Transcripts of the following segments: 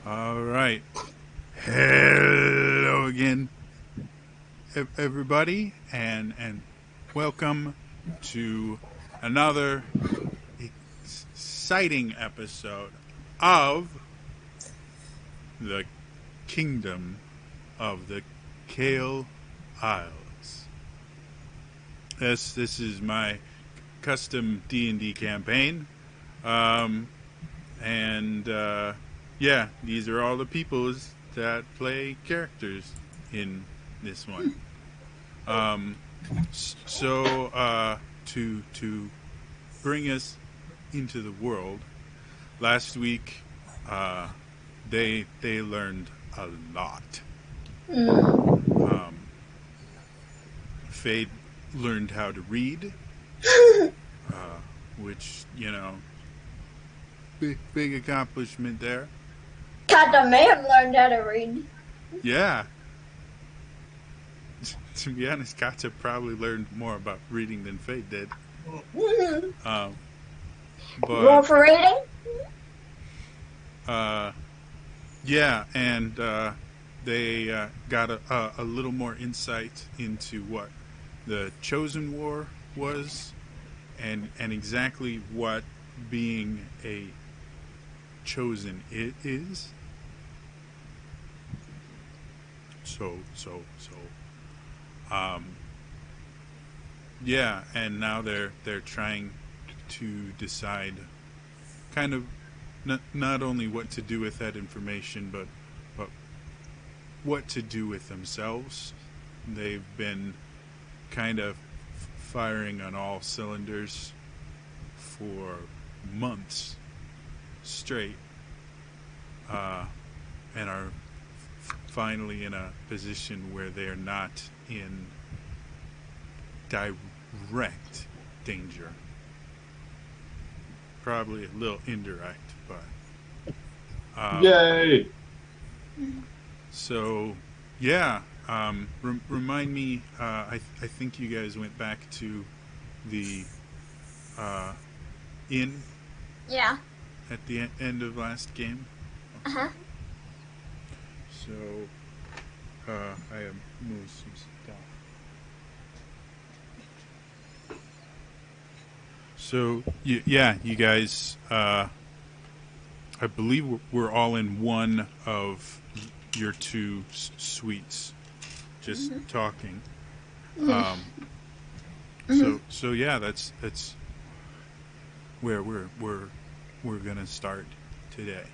All right. Hello again, everybody, and welcome to another exciting episode of the Kingdom of the Kael Isles. This is my custom D&D campaign, um, and yeah, these are all the peoples that play characters in this one. Um, to bring us into the world, last week they learned a lot. Um, Fade learned how to read, which big accomplishment there. Kata may have learned how to read. Yeah. To be honest, Kata probably learned more about reading than Fade did. But Roll for reading? yeah, and they got a little more insight into what the Chosen War was, and exactly what being a chosen is. Yeah, and now they're trying to decide kind of not only what to do with that information, but what to do with themselves. They've been kind of firing on all cylinders for months straight, and are finally in a position where they're not in direct danger. Probably a little indirect, but Yay! So yeah, remind me. I think you guys went back to the inn. Yeah. At the end of last game. Uh-huh. So I have moved some stuff. So yeah, you guys, I believe we're all in one of your two suites, just talking. So yeah, that's where we're gonna start today.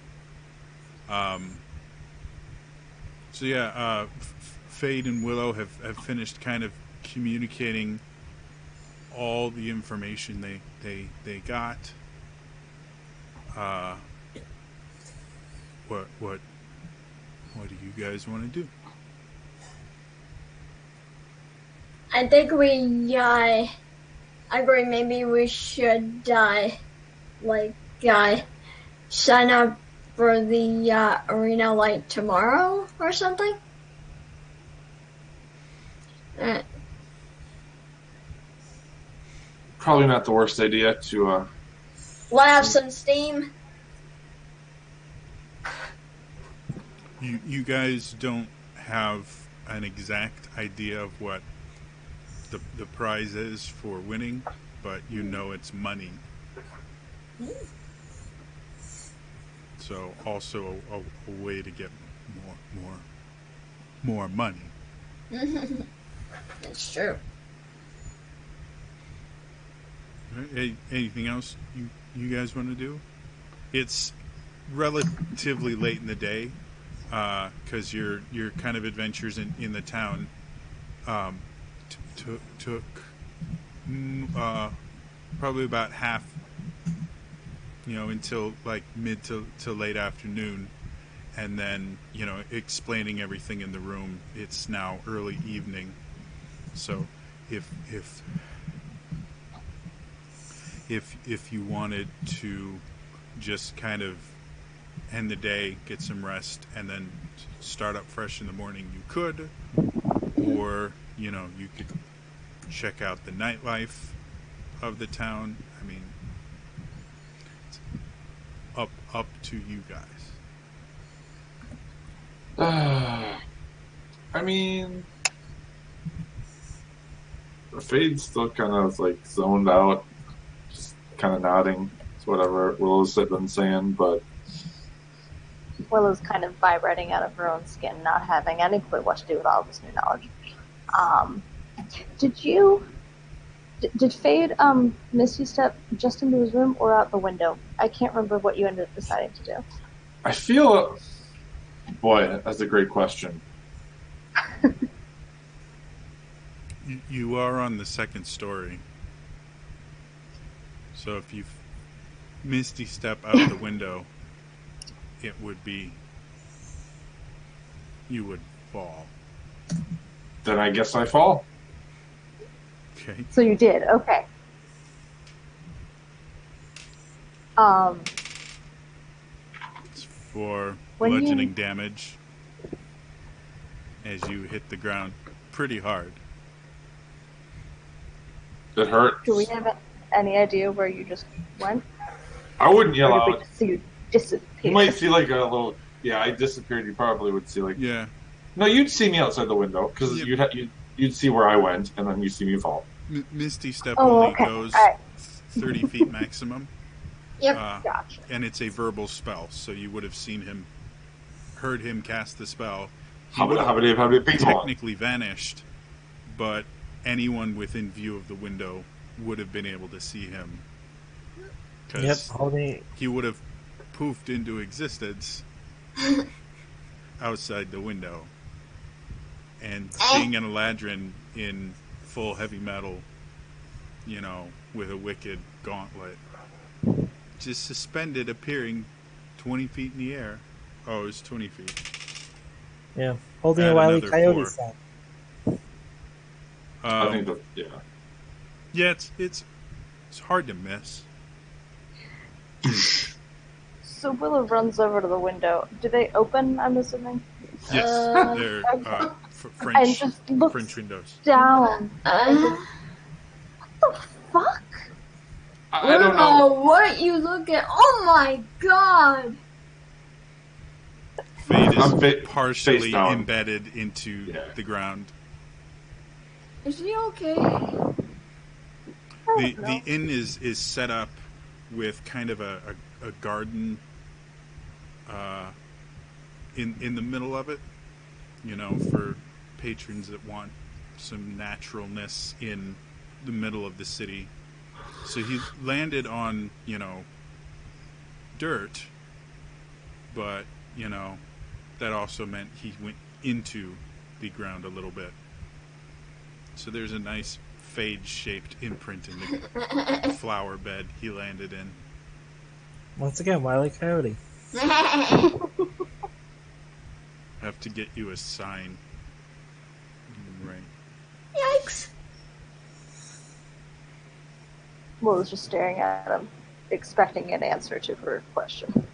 So yeah, Fade and Willow have finished kind of communicating all the information they got. What do you guys want to do? I think we agree maybe we should sign up for the arena like tomorrow or something. Probably not the worst idea to Let have some steam. You guys don't have an exact idea of what the prize is for winning, but you know it's money. So also a way to get more money. That's true. Anything else you guys want to do? It's relatively late in the day, because your kind of adventures in the town took probably about half, until like mid to late afternoon, and then explaining everything in the room. It's now early evening, so if you wanted to just kind of end the day, get some rest, and then start up fresh in the morning, you could. Or, you could check out the nightlife of the town. I mean, it's up to you guys. I mean, Fade's still kind of like zoned out, just kind of nodding to whatever Willow's been saying, but Willow's kind of vibrating out of her own skin, not having any clue what to do with all this new knowledge. Um, did Fade Misty step just into his room or out the window? I can't remember what you ended up deciding to do. I feel, boy, that's a great question. You are on the second story. So if you misty step out the window, it would be... you would fall. Then I guess I fall. Okay. So you did, okay. It's for When you- bludgeoning damage as you hit the ground pretty hard. It hurts. Do we have any idea where you just went? I wouldn't yell Or did we out. just see you disappear? You might see like a little. Yeah, I disappeared. You probably would see like. Yeah. No, you'd see me outside the window because Yep. you'd see where I went, and then you see me fall. Misty step Oh, only okay. goes All right. 30 feet maximum. Yep. Gotcha. And it's a verbal spell, so you would have seen him, heard him cast the spell. He How would about have big technically vanished, but anyone within view of the window would have been able to see him. Yep, Because holding. he would have poofed into existence outside the window. And seeing an Eladrin in full heavy metal, you know, with a wicked gauntlet, just suspended, appearing 20 feet in the air. Oh, it's 20 feet. Yeah, holding Add a Wile E. another Coyote 4. sign. I think that Yeah, it's hard to miss. So Willow runs over to the window. Do they open, I'm assuming? Yes, they're And French just looks French windows. down. Uh, What the fuck? I don't know. what you look at. Oh my god! Fade I'm is face partially down. embedded into Yeah. the ground. Is he okay? The inn is set up with kind of a garden in the middle of it, you know, for patrons that want some naturalness in the middle of the city. So he landed on, you know, dirt, but, you know, that also meant he went into the ground a little bit. So there's a nice fade-shaped imprint in the flower bed he landed in. Once again, Wile E. Coyote. Have to get you a sign. Right. Yikes! Willow's just staring at him, expecting an answer to her question.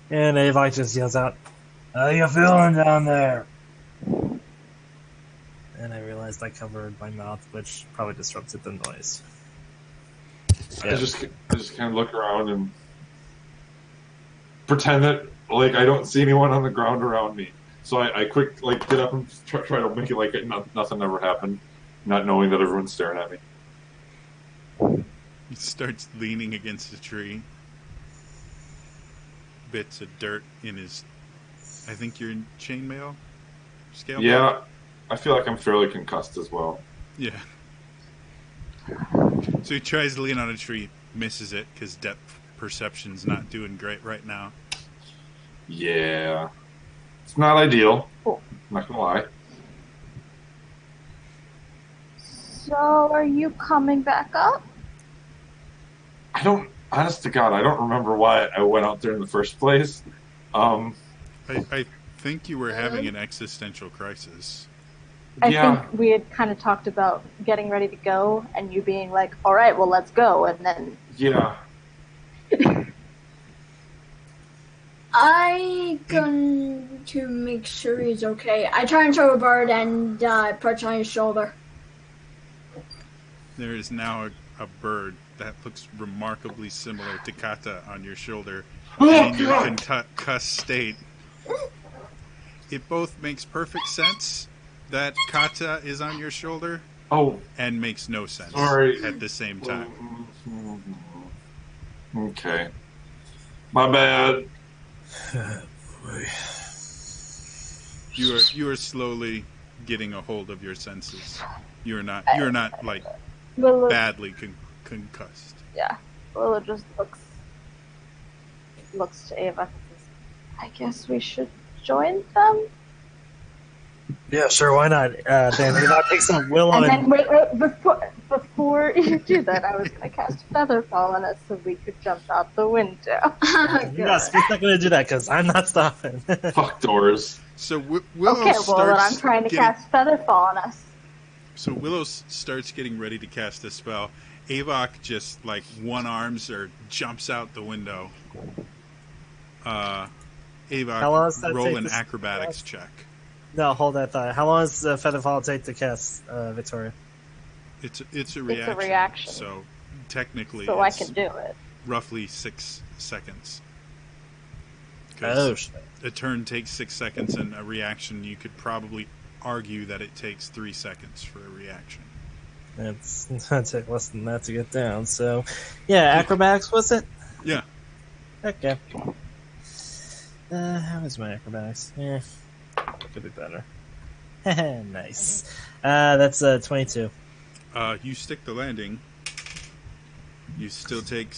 And Ava just yells out, "How you feeling down there?" And I realized I covered my mouth, which probably disrupted the noise. I just kind of look around and pretend that like I don't see anyone on the ground around me. So I quick like get up and try to make it like nothing ever happened, not knowing that everyone's staring at me. He starts leaning against a tree. Bits of dirt in his... I think you're in chainmail? Scale? Yeah, I feel like I'm fairly concussed as well. Yeah. So he tries to lean on a tree, misses it, because depth perception's not doing great right now. Yeah, it's not ideal. Cool. I'm not gonna lie. So, are you coming back up? I don't. Honest to God, I don't remember why I went out there in the first place. I think you were having an existential crisis. I Yeah. think we had kind of talked about getting ready to go, and you being like, all right, well, let's go, and then... Yeah. I going to make sure he's okay. I turn to a bird and perch on his shoulder. There is now a bird that looks remarkably similar to Kata on your shoulder. Oh, in your God. concussed state, it both makes perfect sense that Kata is on your shoulder Oh, and makes no sense sorry. at the same time. Okay. My bad. You are slowly getting a hold of your senses. You're not like Willow, badly concussed. yeah. Willow just looks to Ava and says, I guess we should join them? Yeah, sure, why not? Then Ava picks up Willow And and... then, wait, before you do that, I was going to cast Featherfall on us so we could jump out the window. Yes, we're not going to do that because I'm not stopping. Fuck doors. So Willow Okay, well, then I'm starts trying to getting, cast Featherfall on us. So Willow starts getting ready to cast a spell. Avok just like one arms or jumps out the window. How long does Avok, that roll take an to acrobatics cast? check. No, hold that thought. How long does Featherfall take to cast, Victoria? It's a reaction. reaction. So technically, So I it's can do it. roughly 6 seconds. Oh, shit. A turn takes 6 seconds, and a reaction you could probably argue that it takes 3 seconds for a reaction. It's going to take less than that to get down. So, yeah, acrobatics, was it? Yeah. Okay. How is my acrobatics? Could be better. Nice. That's 22. You stick the landing. You still take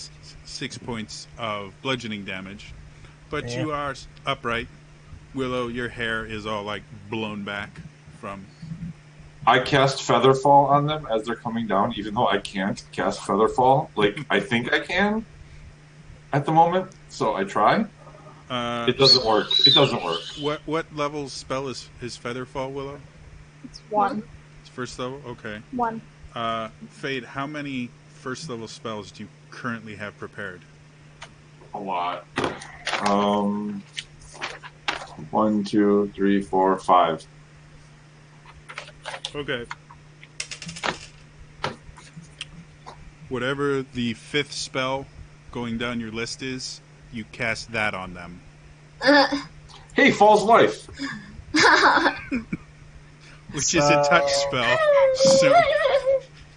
6 points of bludgeoning damage, but Yeah. you are upright. Willow, your hair is all like blown back from. I cast Featherfall on them as they're coming down, even though I can't cast Featherfall. Like, I think I can at the moment, so I try. It doesn't work. It doesn't work. What level spell is Featherfall, Willow? It's one. It's first level. Okay. One. Fade, how many first level spells do you currently have prepared? A lot. 1, 2, 3, 4, 5. Okay. Whatever the 5th spell going down your list is, you cast that on them. Hey, Fall's wife. Which is a touch spell. So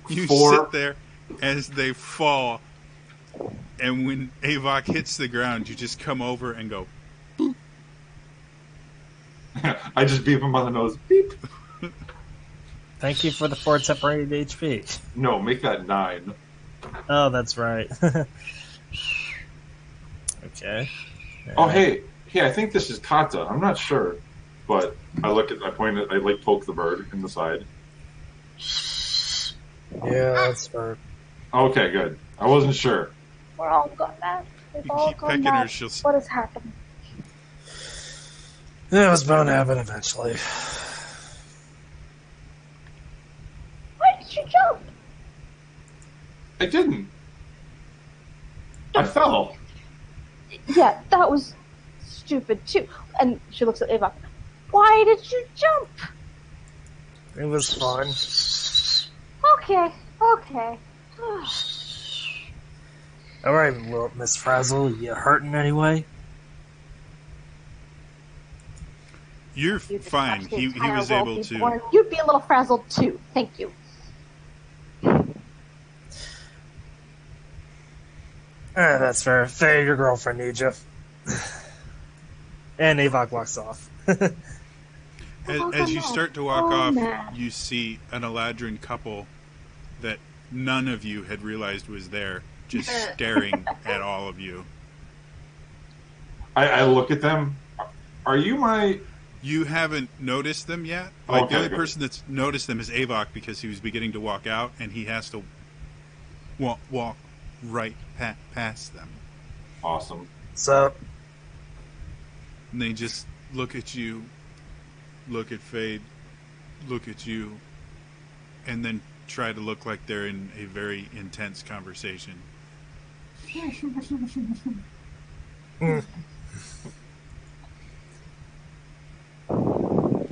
you 4. sit there as they fall, and when Avok hits the ground, you just come over and go, I just beep him on the nose. Beep. Thank you for the 4 separated HP. No, make that 9. Oh, that's right. Okay. Oh, hey, I think this is Kata. I'm not sure, but I poke the bird in the side. Yeah, that's fair. Okay, good. I wasn't sure. We're all gone mad. We've you all keep gone pecking mad. her, she'll... What has happened? It was bound to happen eventually. Why did you jump? I didn't. I fell. Yeah, that was stupid too. And she looks at Ava. Why did you jump? It was fun. Okay. Alright, well, Miss Frazzle, you hurting anyway? You're fine. He was able to... You'd be a little frazzled too. Thank you. That's fair. Faye, your girlfriend needs you. And Avok walks off. As you start to walk off, you see an Eladrin couple that none of you had realized was there, just staring at all of you. I look at them. Are you my... You haven't noticed them yet. Like, Okay, the only good. person that's noticed them is Avok because he was beginning to walk out, and he has to walk right past them. Awesome. So, And they just look at you, look at Fade, look at you, and then try to look like they're in a very intense conversation.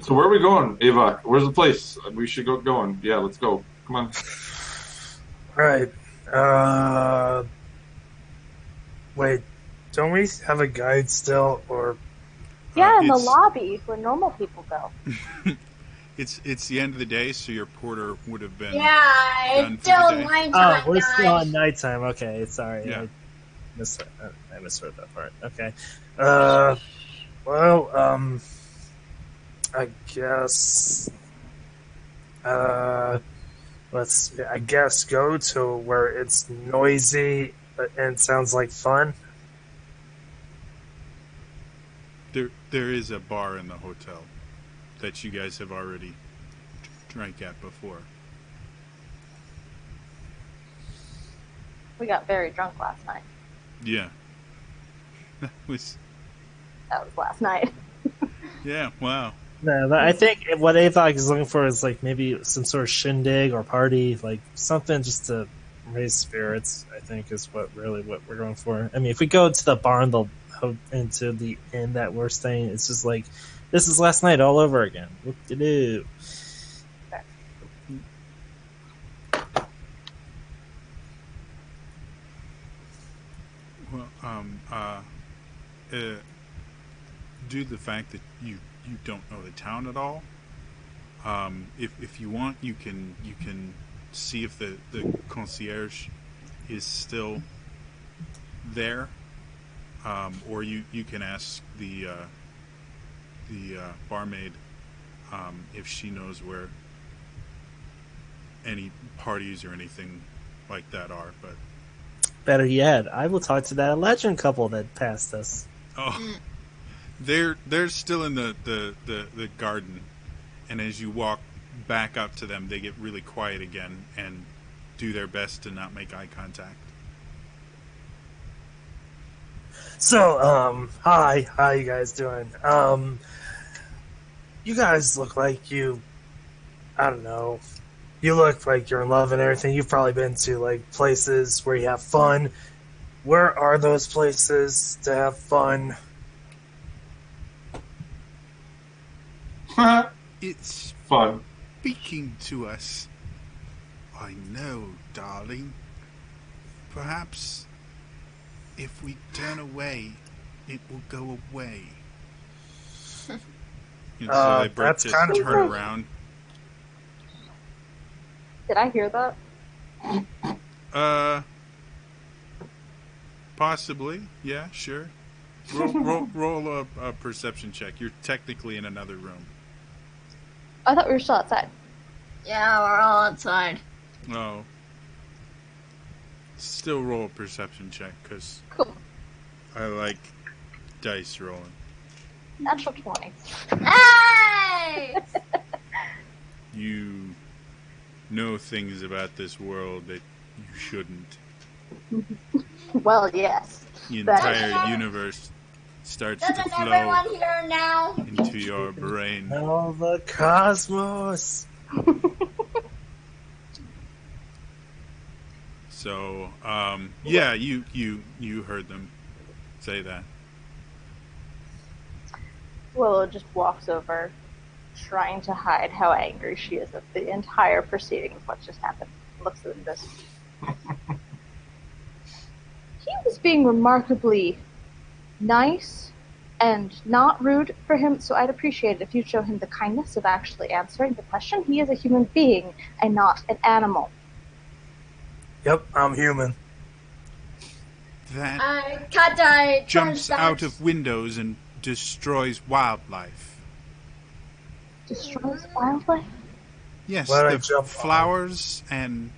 So where are we going, Ava? Where's the place? We should go going. Yeah, let's go. Come on. right. Wait, don't we have a guide still, or Yeah, in the lobby where normal people go. It's the end of the day, so your porter would have been Yeah, done it's for the still day. nighttime, Oh, we're still on guys. nighttime. Okay, sorry. Yeah. I misheard that part. Okay. I guess. I guess go to where it's noisy and sounds like fun. There is a bar in the hotel that you guys have already drank at before. We got very drunk last night. Yeah. That was last night. Yeah, wow. No, but I think what Avok is looking for is like maybe some sort of shindig or party, like something just to raise spirits. I think is what we're going for. I mean, if we go to the bar into the inn that we're staying, it's just like this is last night all over again. What to do? Well, due to the fact that you don't know the town at all, if you want, you can see if the concierge is still there, or you can ask the barmaid if she knows where any parties or anything like that are. But Better yet, I will talk to that legend couple that passed us. oh, they're still in the garden, and as you walk back up to them, they get really quiet again and do their best to not make eye contact. So, hi, how you guys doing? You guys look like I don't know, you look like you're in love and everything. You've probably been to like places where you have fun. Where are those places to have fun? It's Fun. speaking to us. I know, darling. Perhaps if we turn away, it will go away. So they break that's to kind of turn around. Did I hear that? Possibly. Yeah, sure. Roll a perception check. You're technically in another room. I thought we were still outside. Yeah, we're all outside. Oh. Still roll a perception check, because Cool. I like dice rolling. Natural 20. Hey! You know things about this world that you shouldn't. Well, yes. The That- entire universe starts to Doesn't flow everyone here now? into your brain. Oh, the cosmos. So, yeah, you heard them say that. Willow just walks over, trying to hide how angry she is at the entire proceeding of what just happened. Looks at this. He was being remarkably nice and not rude for him, so I'd appreciate it if you'd show him the kindness of actually answering the question. He is a human being and not an animal. Yep, I'm human. That Kata jumps turns back. out of windows and destroys wildlife. Destroys wildlife? Yes, Why'd I the jump on? flowers and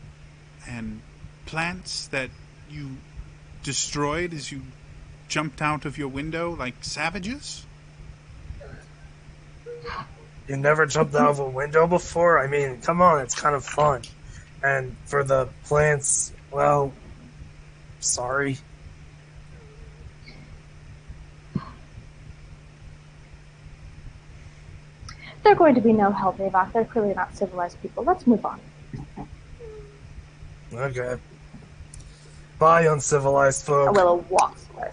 plants that you destroyed as you jumped out of your window like savages? You never jumped out of a window before? I mean, come on, it's kind of fun. And for the plants, well, sorry. They're going to be no help, Avok. They're clearly not civilized people. Let's move on. Okay. Bye, uncivilized folk. Willow walks away.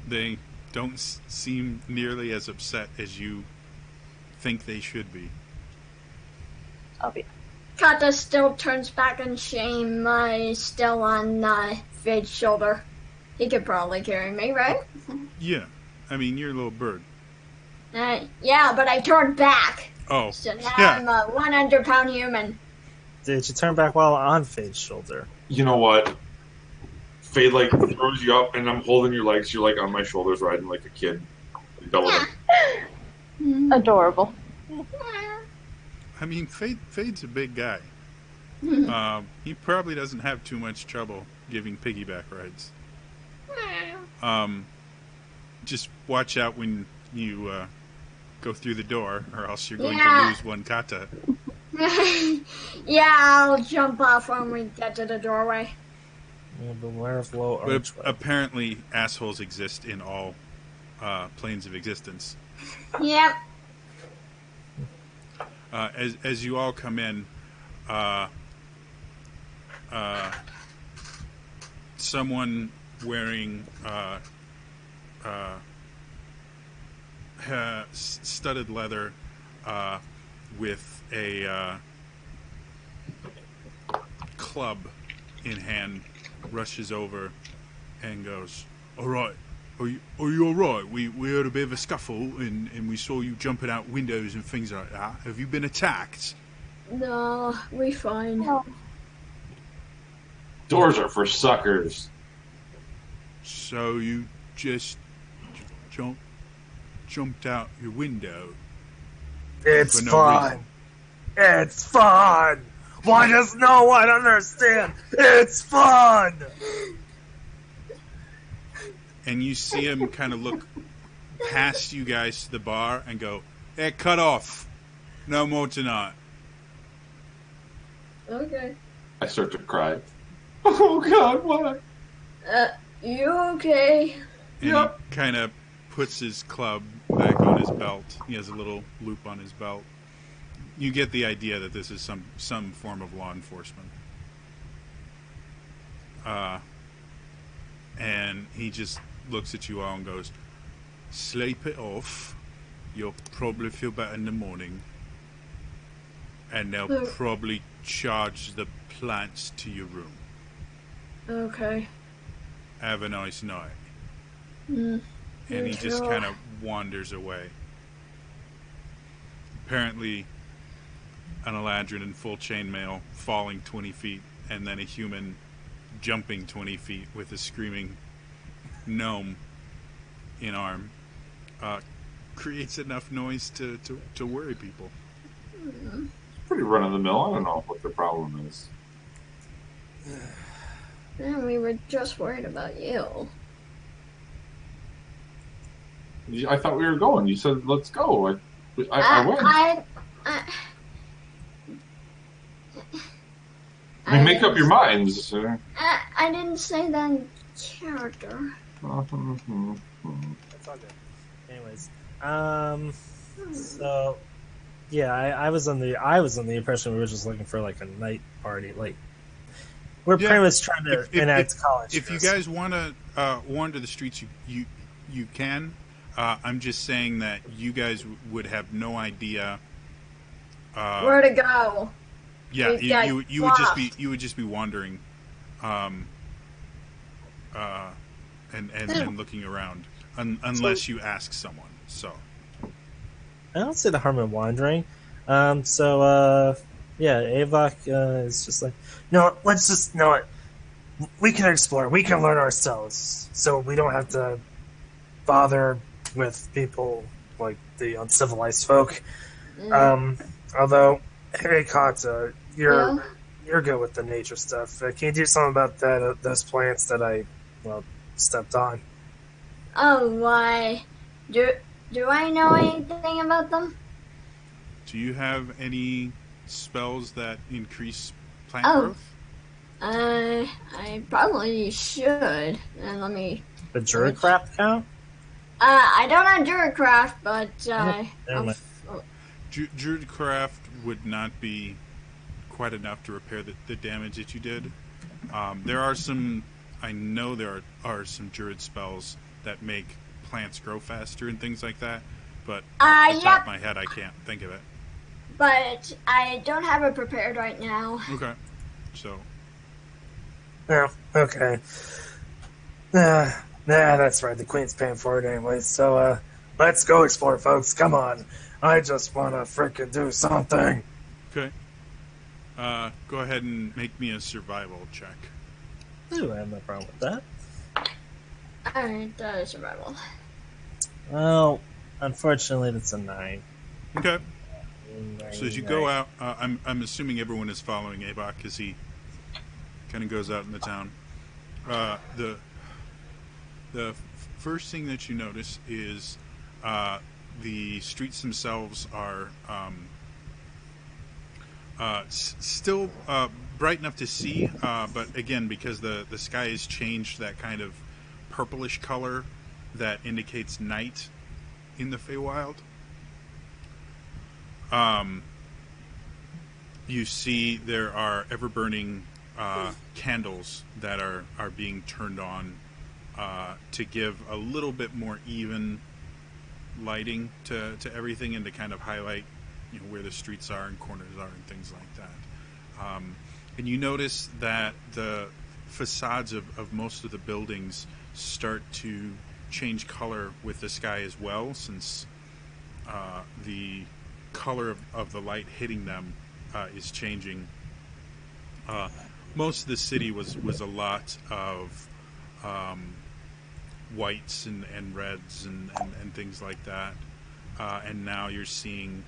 They don't seem nearly as upset as you think they should be. I'll be. Kata still turns back in shame, still on Vid's shoulder. He could probably carry me, right? Yeah. I mean, you're a little bird. Yeah, but I turned back. Oh, So now yeah. I'm a 100-pound human. Did you turn back while on Fade's shoulder? You know what? Fade like throws you up, and I'm holding your legs. You're like on my shoulders, riding like a kid. Yeah. Adorable. I mean, Fade's a big guy. He probably doesn't have too much trouble giving piggyback rides. Just watch out when you go through the door, or else you're going to lose one kata. Yeah, I'll jump off when we get to the doorway. Yeah, beware of low But archway. apparently, assholes exist in all planes of existence. Yep. As you all come in, someone wearing studded leather with a club in hand rushes over and goes, "All right, are you all right? We heard a bit of a scuffle and we saw you jumping out windows and things like that. Have you been attacked?" No, we fine. Oh. Doors are for suckers. So you just jumped out your window? It's for no fun. reason. It's fun. Why does no one understand? It's fun. And you see him kind of look past you guys to the bar and go, "Hey, cut off. No more tonight." Okay. I start to cry. Oh God, what? You okay? And Yep. he kind of puts his club back on his belt. He has a little loop on his belt. You get the idea that this is some form of law enforcement. And he just looks at you all and goes, "Sleep it off. You'll probably feel better in the morning. And they'll probably charge the plants to your room. Okay. Have a nice night." Mm. And he just Sure. kind of wanders away. Apparently, an Eladrin in full chainmail falling 20 feet, and then a human jumping 20 feet with a screaming gnome in arm creates enough noise to worry people. Pretty run of the mill. I don't know what the problem is. And we were just worried about you. I thought we were going. You said let's go. I went. I mean, make up your minds. I didn't say that in character. That's all good. Anyways, so yeah, I was on the impression we were just looking for like a night party. Like we're pretty much trying to enact college. If you guys want to wander the streets, you can. I'm just saying that you guys would have no idea Where to go? Yeah, We've got you would just be wandering, and looking around, unless you ask someone. So I don't see the harm in wandering. Yeah, Avok is just like, no, let's just know it. We can explore. We can learn ourselves, so we don't have to bother with people like the uncivilized folk. Although, hey, Kata, you're good with the nature stuff. Can you do something about those plants that I stepped on? Oh, why? Do I know anything about them? do you have any spells that increase plant Oh. growth? I probably should. And let me. The Druidcraft count? I don't have Druidcraft, but Never mind. Druidcraft would not be quite enough to repair the damage that you did. There are some Druid spells that make plants grow faster and things like that, but off the top of my head I can't think of it. But I don't have it prepared right now. Okay. So Yeah, okay. Nah, that's right. The Queen's paying for it anyway. So, let's go explore, folks. Come on. I just want to frickin' do something. Okay. Go ahead and make me a survival check. Ooh, I have no problem with that. Alright, survival. Well, unfortunately, that's a 9. Okay. So as you go Nine. out, I'm assuming everyone is following Avok as he kind of goes out in the town. The first thing that you notice is the streets themselves are still bright enough to see, but again, because the sky has changed that kind of purplish color that indicates night in the Feywild. You see there are ever-burning candles that are being turned on to give a little bit more even lighting to everything and to kind of highlight, where the streets are and corners are and things like that. And you notice that the facades of most of the buildings start to change color with the sky as well, since the color of the light hitting them is changing. Most of the city was a lot of whites and reds and things like that, and now you're seeing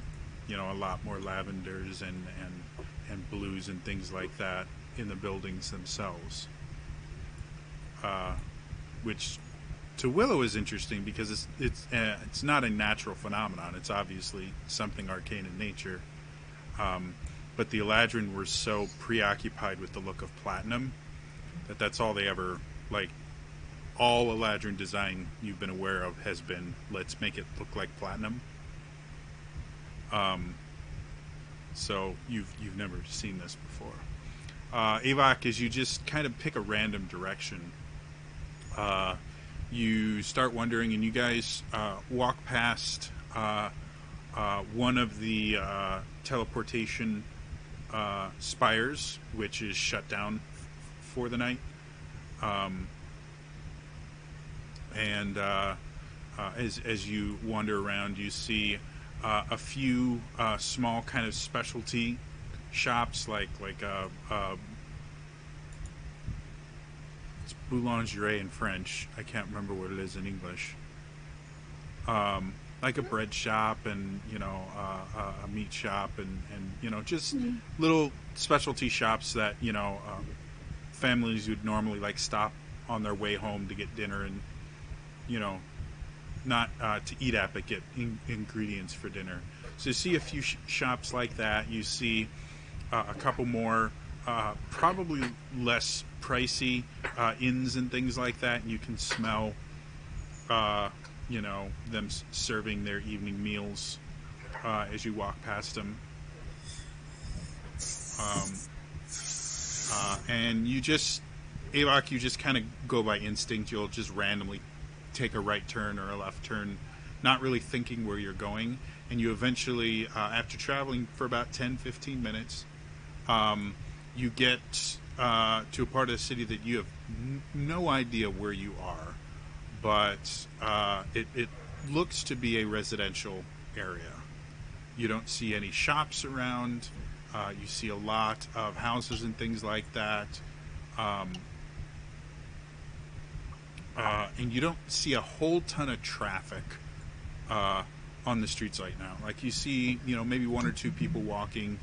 a lot more lavenders and blues and things like that in the buildings themselves, which to Willow is interesting because it's not a natural phenomenon. It's obviously something arcane in nature, but the Eladrin were so preoccupied with the look of platinum that's all they ever like. All Eladrin design you've been aware of has been, let's make it look like platinum. So you've never seen this before. Avok, as you just kind of pick a random direction, you start wondering, and you guys walk past one of the teleportation spires, which is shut down for the night. And as you wander around, you see a few small kind of specialty shops, like it's boulangerie in French. I can't remember what it is in English. Like a bread shop and a meat shop and just little specialty shops that families would normally like stop on their way home to get dinner and not to eat at, but get ingredients for dinner. So you see a few shops like that. You see a couple more, probably less pricey inns and things like that. And you can smell, them serving their evening meals as you walk past them. And you just, Avok, you just kind of go by instinct. You'll just randomly take a right turn or a left turn, not really thinking where you're going, and you eventually, after traveling for about 10-15 minutes, you get to a part of the city that you have no idea where you are, but it looks to be a residential area. You don't see any shops around. You see a lot of houses and things like that. And you don't see a whole ton of traffic on the streets right now. Like you see, maybe one or two people walking,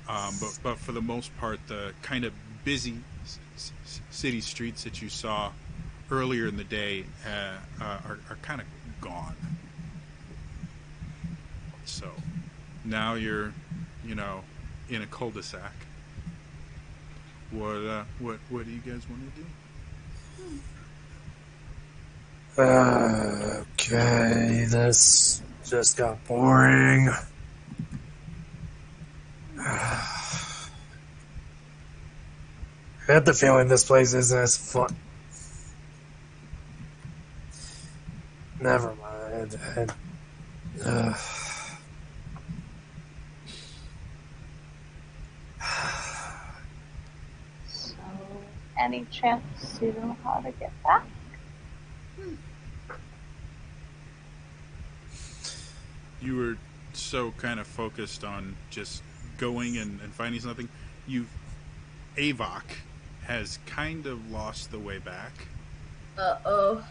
but for the most part, the kind of busy city streets that you saw earlier in the day are kind of gone. So now you're, in a cul-de-sac. What do you guys want to do? Okay, this just got boring. I have the feeling this place isn't as fun. Never mind. So, any chance you know how to get back? you were so kind of focused on just going and finding something. Avok has kind of lost the way back. Uh-oh.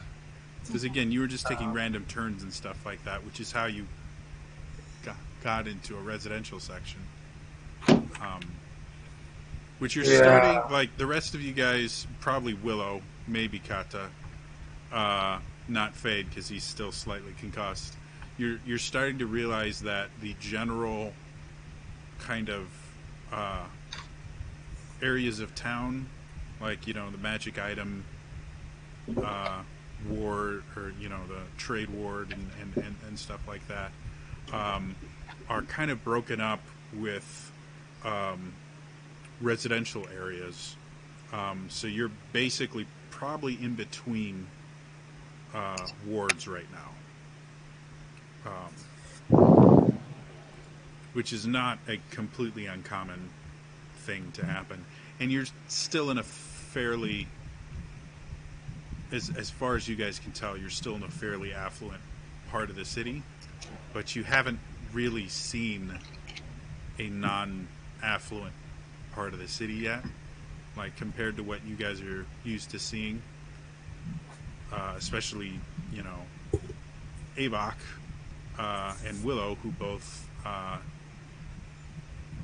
Because again, you were just taking random turns and stuff like that, which is how you got into a residential section. Which you're starting, like the rest of you guys, probably Willow, maybe Kata, not Fade because he's still slightly concussed. You're starting to realize that the general kind of areas of town, like the magic item ward, or the trade ward and stuff like that, are kind of broken up with residential areas. So you're basically probably in between wards right now. Which is not a completely uncommon thing to happen. And you're still in a fairly, as far as you guys can tell, you're still in a fairly affluent part of the city, but you haven't really seen a non-affluent part of the city yet, like compared to what you guys are used to seeing, especially, Avok and Willow, who both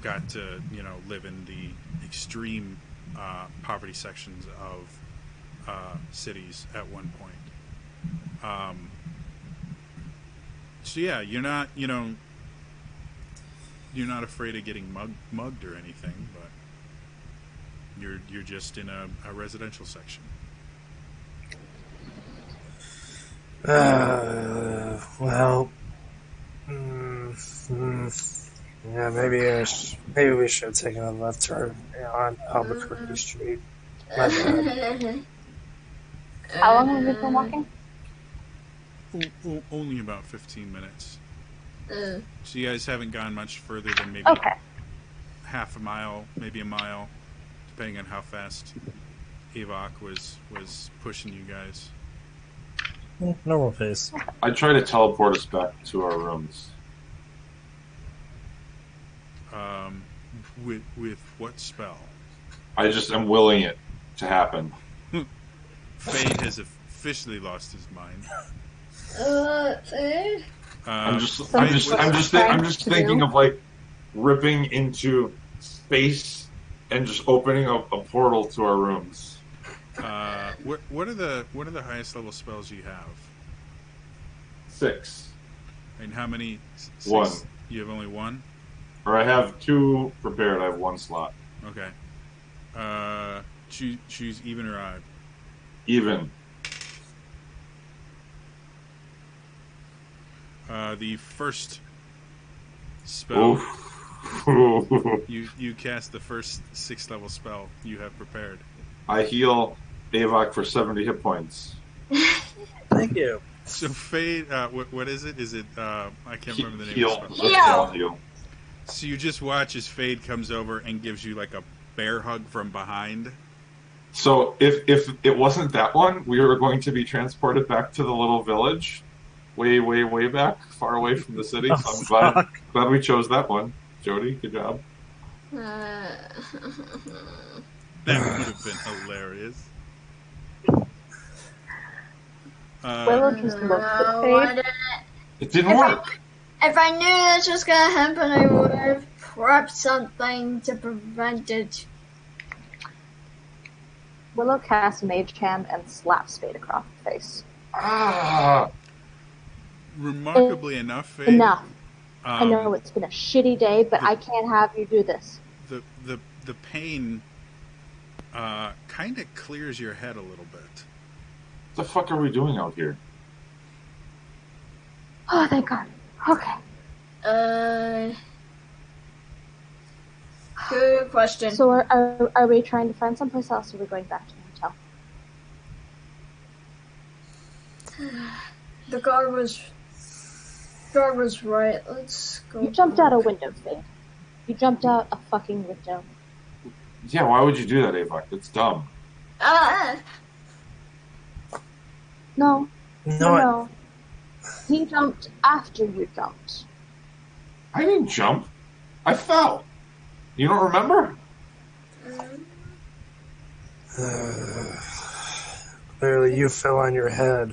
got to live in the extreme poverty sections of cities at one point. So yeah, you're not afraid of getting mugged or anything, but you're just in a residential section. Well, yeah, maybe we should take a left turn on Albuquerque Street. My bad. How long have you been walking? Only about 15 minutes. So you guys haven't gone much further than maybe half a mile, maybe a mile, depending on how fast Avok was pushing you guys. Normal pace. I try to teleport us back to our rooms. With what spell? I just am willing it to happen. Fade has officially lost his mind. Fade? I'm just thinking of like ripping into space and just opening up a portal to our rooms. What are the highest level spells you have? 6. And how many? 6? 1. You have only 1? Or I have 2 prepared. I have 1 slot. Okay. Choose even or odd. Even. The first spell. Oof. You cast the first 6th level spell you have prepared. I heal Avok for 70 hit points. Thank you. So Fade, what is it? Is it I can't remember the name Heal. of the spell. Let's heal. So you just watch as Fade comes over and gives you like a bear hug from behind. So if it wasn't that one, we were going to be transported back to the little village, way, way, way back, far away from the city. So I'm glad we chose that one. Jody, good job. That would have been hilarious. Willow just looked at Fade. It didn't work. If I knew this was gonna happen, I would have prepped something to prevent it. Willow casts Mage Hand and slaps Fade across the face. Ah. Remarkably enough, Fade, Enough. I know it's been a shitty day, but I can't have you do this. The pain kind of clears your head a little bit. What the fuck are we doing out here? Oh, thank God. Okay. Good question. So are we trying to find someplace else, or are we going back to the hotel? The guard was right. Let's go. You jumped out a window, Fade. You jumped out a fucking window. Yeah, why would you do that, Avok? That's dumb. No. No. He jumped after you jumped. I didn't jump. I fell. You don't remember? Clearly, you fell on your head.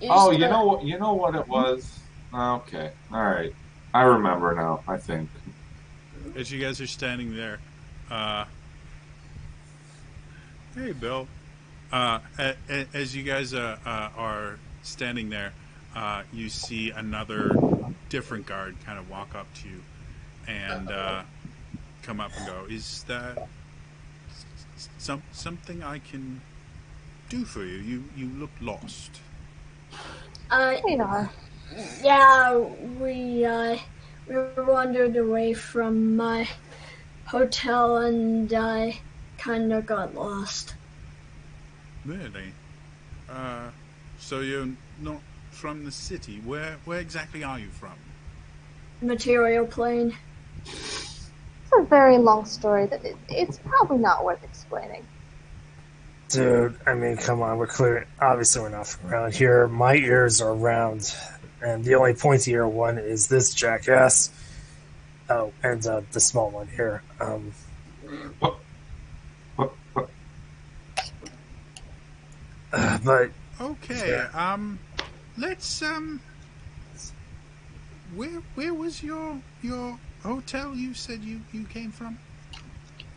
Oh, you know what? You know what it was. Okay, all right. I remember now. I think. As you guys are standing there, hey, Bill. As you guys are standing there, you see another different guard kind of walk up to you and come up and go, "Is that something I can do for you? You look lost." We are. Yeah, we wandered away from my hotel and I kind of got lost. Really? So you're not from the city. Where exactly are you from? Material plane. It's a very long story that it's probably not worth explaining. Dude, I mean, come on, we're clear. Obviously, we're not from around here. My ears are round, and the only pointy ear one is this jackass. Oh, and the small one here. But Okay. yeah. Let's Where was your hotel? You said you came from.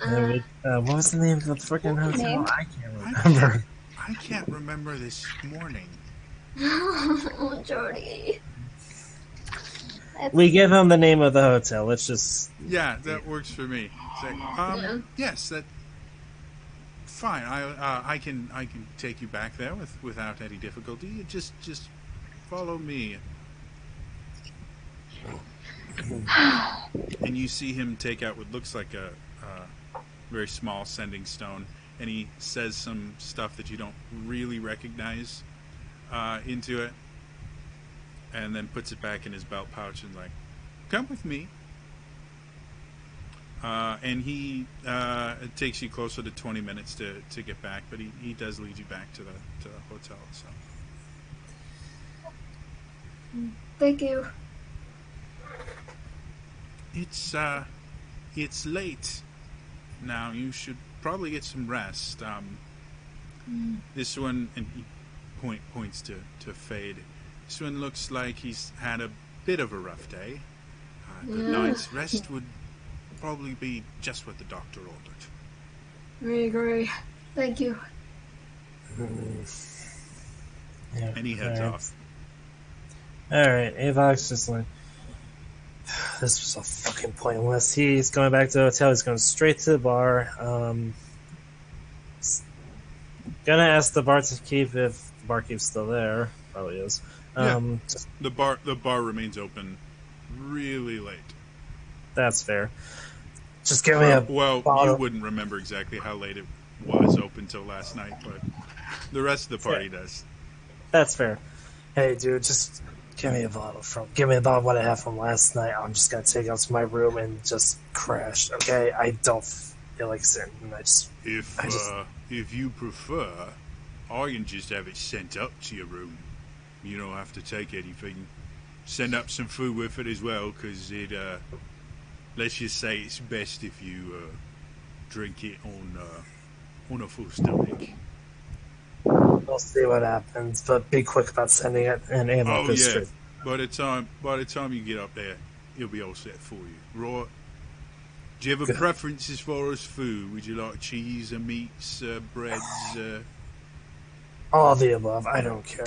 What was the name of the freaking hotel? Name? I can't remember. I can't remember this morning. Oh, Jordy. We give him the name of the hotel. Let's just. Yeah, that works for me. It's like, yes, that. Fine. I can take you back there without any difficulty. You just follow me. And you see him take out what looks like a very small sending stone, and he says some stuff that you don't really recognize into it, and then puts it back in his belt pouch and like, come with me. And he it takes you closer to 20 minutes to get back, but he does lead you back to the hotel. So Thank you. It's late now. You should probably get some rest. This one, and he points to Fade. This one looks like he's had a bit of a rough day. The night's rest would probably be just what the doctor ordered. I agree. Thank you. Yeah, And he heads off. Alright, Avox just like, this was so fucking pointless. He's going back to the hotel. He's going straight to the bar. Gonna ask the barkeep if the barkeep's still there. Probably is. The bar remains open really late. That's fair. Just give me a bottle. You wouldn't remember exactly how late it was open till last night, but the rest of the party does. That's fair. Hey, dude, just give me a bottle of what I have from last night. I'm just gonna take it out to my room and just crash. Okay, I don't feel like sitting. If you prefer, I can just have it sent up to your room. You don't have to take anything. Send up some food with it as well, because it. Let's just say it's best if you drink it on a full stomach. We'll see what happens, but be quick about sending it. And Avox goes straight. By the time you get up there, it'll be all set for you. Right? Do you have a preference as far as food? Would you like cheese or meats, breads? All the above. I don't care.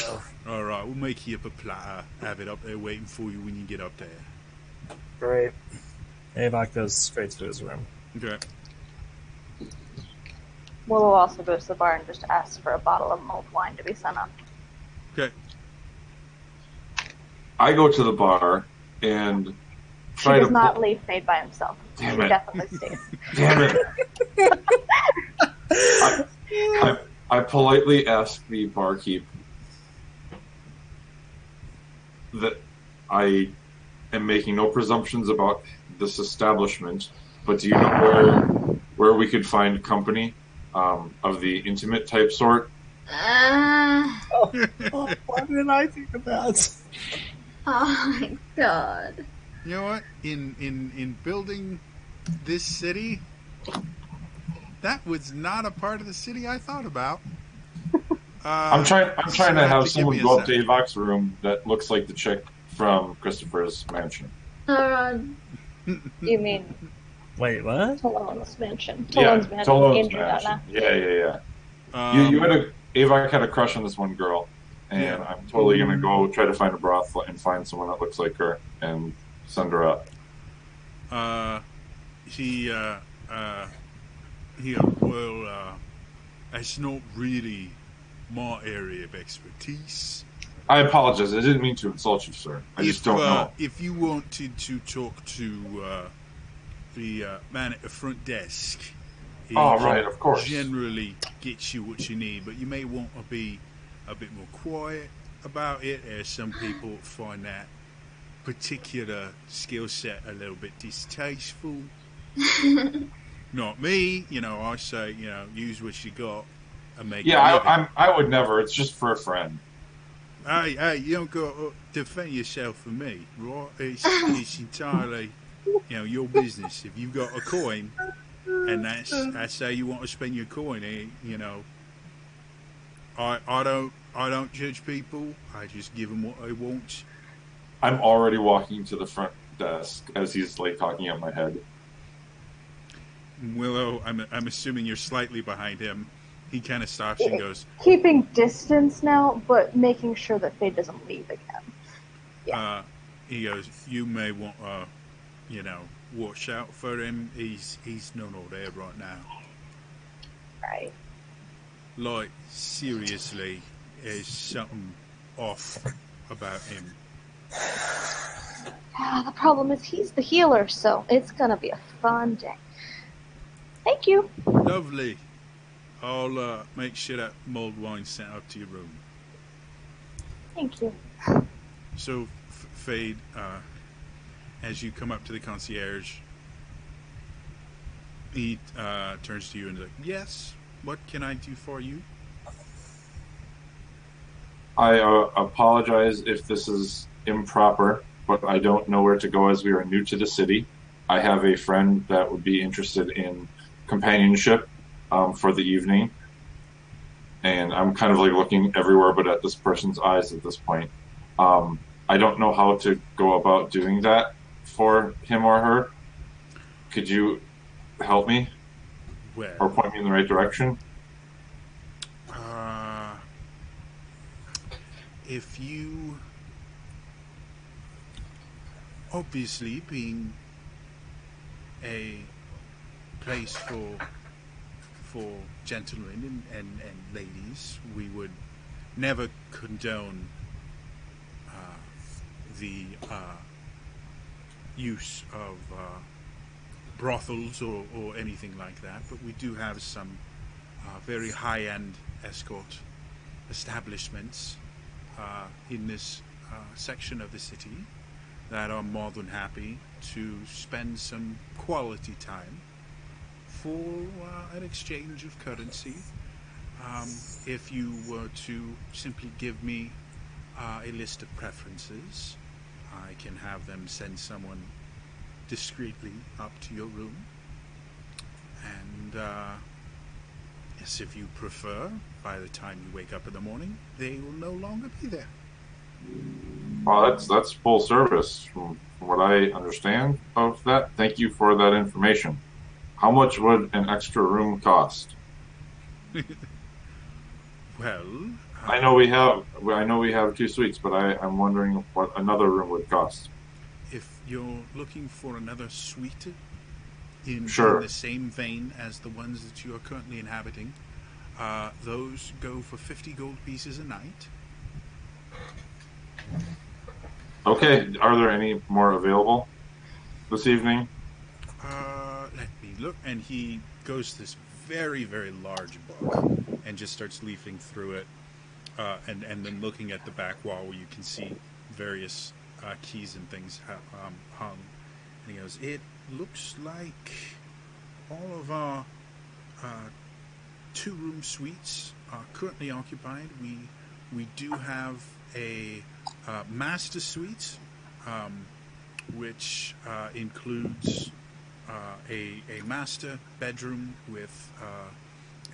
All right, we'll make you up a platter. Have it up there waiting for you when you get up there. Great. Avox goes straight to his room. Okay. Willow also goes to the bar and just asks for a bottle of mulled wine to be sent up. Okay. I go to the bar and He does not leave Fade by himself. Damn He it. definitely stays. Damn it. I politely ask the barkeep that I am making no presumptions about this establishment, but do you know where we could find company of the intimate type sort? What did I think of that? Oh my god. You know what? In building this city, that was not a part of the city I thought about. I'm So trying you'll to have have to give someone me a go up to sec. Avok's room that looks like the chick from Christopher's mansion. You mean Wait, what? Talon's mansion? Yeah, Talon's mansion. Tolone's Andrew don't mansion. know. Yeah. You Um, had Avok had a crush on this one girl, and yeah. I'm totally gonna go try to find a brothel and find someone that looks like her and send her up. Uh, he uh, he well, that's not really my area of expertise. I apologize. I didn't mean to insult you, sir. I just don't know. If you wanted to talk to the man at the front desk, he Oh, can right, of course. generally get you what you need, but you may want to be a bit more quiet about it, as some people find that particular skill set a little bit distasteful. Not me, I say, use what you got and make Yeah, a living. I would never. It's just for a friend. Hey, you don't got to defend yourself for me, right? It's entirely, your business. If you got a coin, and that's how you want to spend your coin, I don't judge people. I just give them what they want. I'm already walking to the front desk as he's like talking at my head. Willow, I'm assuming you're slightly behind him. He kind of stops and goes, Keeping distance now, but making sure that Faye doesn't leave again. he goes, you may want watch out for him. He's not all there right now. Right. Like, seriously, there's something off about him. The problem is he's the healer, so it's gonna be a fun day. Thank you. Lovely. I'll make sure that mulled wine's sent up to your room. Thank you. So, Fade, as you come up to the concierge, he turns to you and is like, yes, what can I do for you? I apologize if this is improper, but I don't know where to go as we are new to the city. I have a friend that would be interested in companionship for the evening, and I'm kind of like looking everywhere but at this person's eyes at this point. I don't know how to go about doing that for him or her. Could you help me Well, or point me in the right direction? if you, obviously being a place for gentlemen and ladies, we would never condone the use of brothels or anything like that, but we do have some very high-end escort establishments in this section of the city that are more than happy to spend some quality time for an exchange of currency. If you were to simply give me a list of preferences, I can have them send someone discreetly up to your room. And yes, if you prefer, by the time you wake up in the morning, they will no longer be there. Well, that's full service from what I understand of that. Thank you for that information. How much would an extra room cost? Well, I know we have 2 suites, but I'm wondering what another room would cost. if you're looking for another suite in Sure. the same vein as the ones that you are currently inhabiting, those go for 50 gold pieces a night. Okay, are there any more available this evening? Let me look. And he goes to this very, very large book and just starts leafing through it, and then looking at the back wall where you can see various keys and things hung. And he goes, it looks like all of our 2-room suites are currently occupied. We do have a master suite which includes a master bedroom with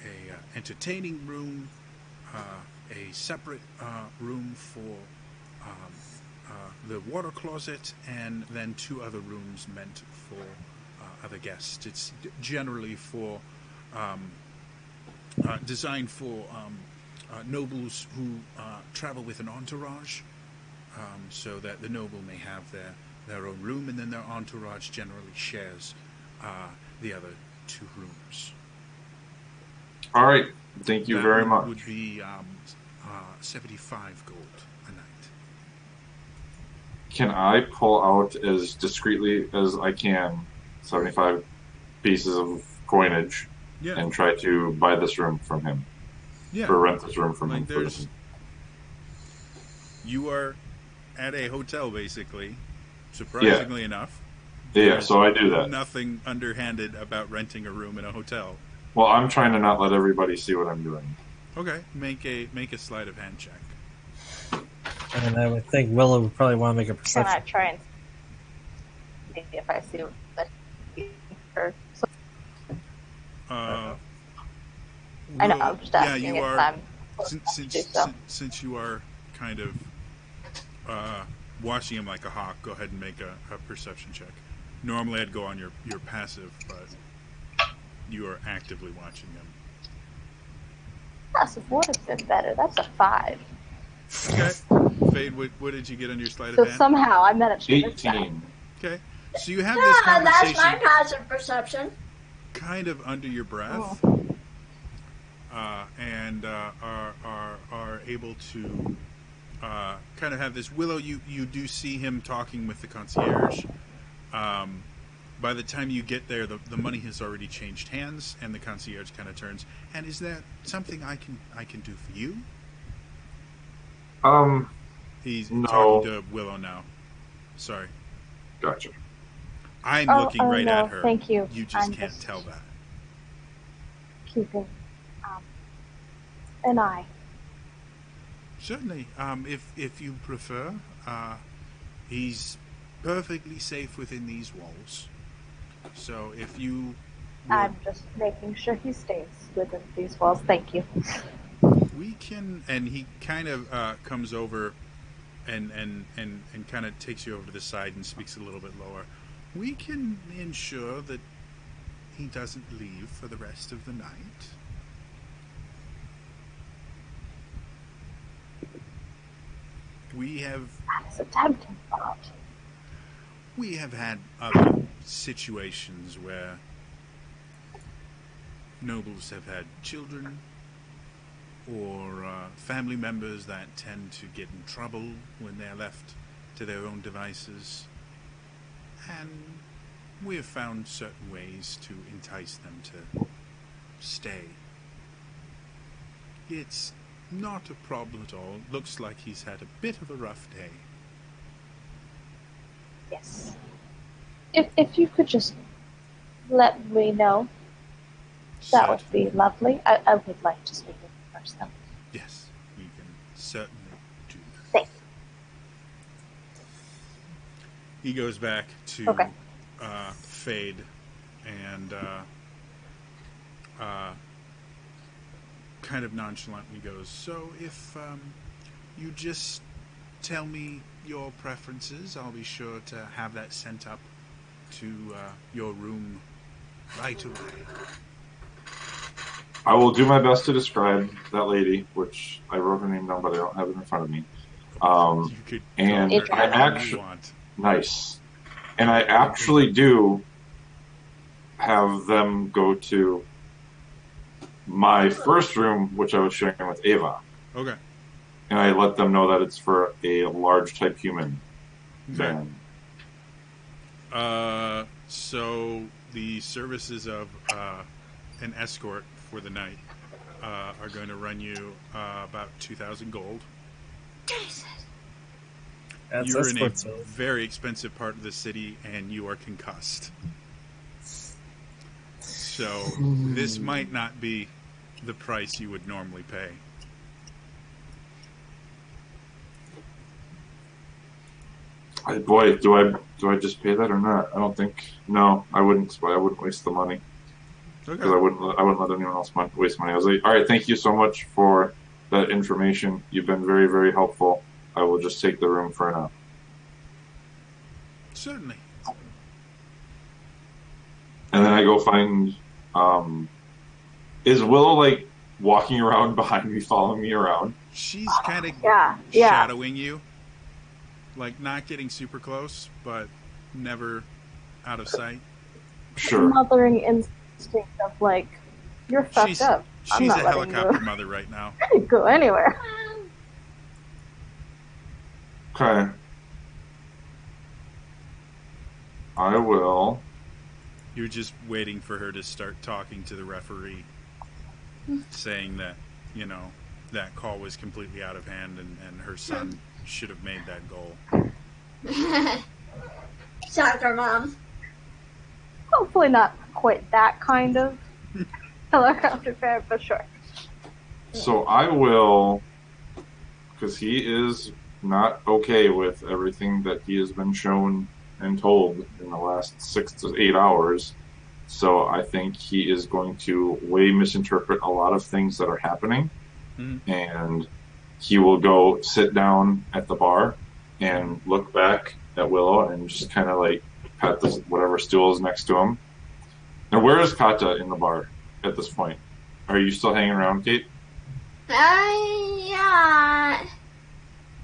a entertaining room, a separate room for um, the water closet, and then 2 other rooms meant for other guests. It's generally for designed for nobles who travel with an entourage, so that the noble may have their own room, and then their entourage generally shares the other 2 rooms. All right. Thank you That very much. Would be 75 gold a night. Can I pull out as discreetly as I can 75 pieces of coinage Yeah, and try to buy this room from him? yeah. Or rent this room from Like him. there's, you are at a hotel basically. Surprisingly enough. Yeah, There's so I do that. Nothing underhanded about renting a room in a hotel. Well, I'm trying to not let everybody see what I'm doing. Okay, make a sleight of hand check. And I would think Willow would probably want to make a Can I perception. try and see if I see what or so, Uh, I know, Willow- I'm just asking yeah, you if are. I'm Since you are kind of watching him like a hawk, go ahead and make a perception check. Normally, I'd go on your passive, but you are actively watching him. passive would have been better. That's a 5. Okay, Fade. What did you get on your sleight So of hand? somehow I managed to miss that. 18. Okay, so you have this Yeah, that's conversation my passive perception. kind of under your breath, and are able to kind of have this. Willow, you do see him talking with the concierge. By the time you get there, the money has already changed hands, and the concierge kind of turns. And is that something I can do for you? He's No. talking to Willow now. Sorry, Gotcha. I'm Oh, looking right no, at her. thank you. You just I'm can't just tell that. keeping an eye. Certainly, if you prefer, he's perfectly safe within these walls. So if you, I'm just making sure he stays within these walls. Thank you. we can, and he kind of comes over, and kind of takes you over to the side and speaks a little bit lower. We can ensure that he doesn't leave for the rest of the night. We have That is a tempting thought. We have had other situations where nobles have had children or family members that tend to get in trouble when they're left to their own devices. And we have found certain ways to entice them to stay. It's not a problem at all. Looks like he's had a bit of a rough day. Yes. If you could just let me know, that would be lovely. I would like to speak with you first, though. Yes, we can certainly do that. Thank you. He goes back to Okay. Fade and kind of nonchalantly goes, so if you just tell me your preferences, I'll be sure to have that sent up to your room right away. I will do my best to describe that lady, which I wrote her name down, but I don't have it in front of me. You could and call her I anything you actually- want. Nice. And I actually do have them go to my first room, which I was sharing with Ava. Okay. And I let them know that it's for a large type human. Okay. Man. So the services of an escort for the night are going to run you about 2,000 gold. That's You're in a escort service. very expensive part of the city, and you are concussed. So this might not be the price you would normally pay. Boy, do I just pay that or not? I don't think. No, I wouldn't. I wouldn't waste the money because Okay. I wouldn't let anyone else waste money. I was like, all right, thank you so much for that information. You've been very, very helpful. I will just take the room for now. Certainly. And then I go find. Is Willow like walking around behind me, following me around? She's kind of Yeah. shadowing you. Like, not getting super close, but never out of sight. Sure. Mothering instinct of like, you're fucked She's, up. I'm she's a not letting helicopter mother right now. you go anywhere. Okay. I will. You're just waiting for her to start talking to the referee, saying that, that call was completely out of hand and her son should have made that goal. Soccer mom. Hopefully not quite that kind of helicopter fan, but sure. So I will, because he is not okay with everything that he has been shown and told in the last 6 to 8 hours. So I think he is going to way misinterpret a lot of things that are happening. Mm-hmm. And he will go sit down at the bar and look back at Willow and just kind of like pat this whatever stool is next to him. Now, where is Kata in the bar at this point? Are you still hanging around, Kate? Yeah.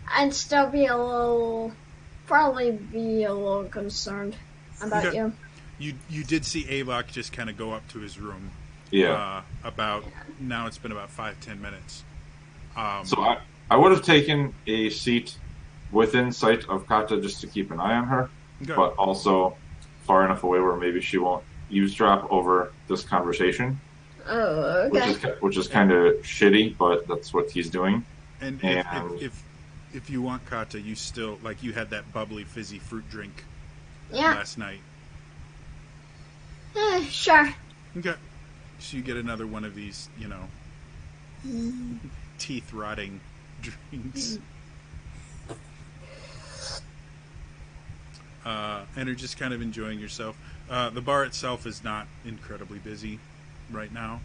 I'd still probably be a little concerned about Okay. you. You did see Avok just kind of go up to his room. Yeah. Now it's been about 5-10 minutes. So I would have taken a seat within sight of Kata just to keep an eye on her, Okay. but also far enough away where maybe she won't eavesdrop over this conversation, Oh, okay. which is kind of shitty, but that's what he's doing. And if you want Kata, you still, like, you had that bubbly fizzy fruit drink Yeah. last night. Sure. Okay. So you get another one of these, teeth rotting drinks. And are just kind of enjoying yourself. The bar itself is not incredibly busy right now.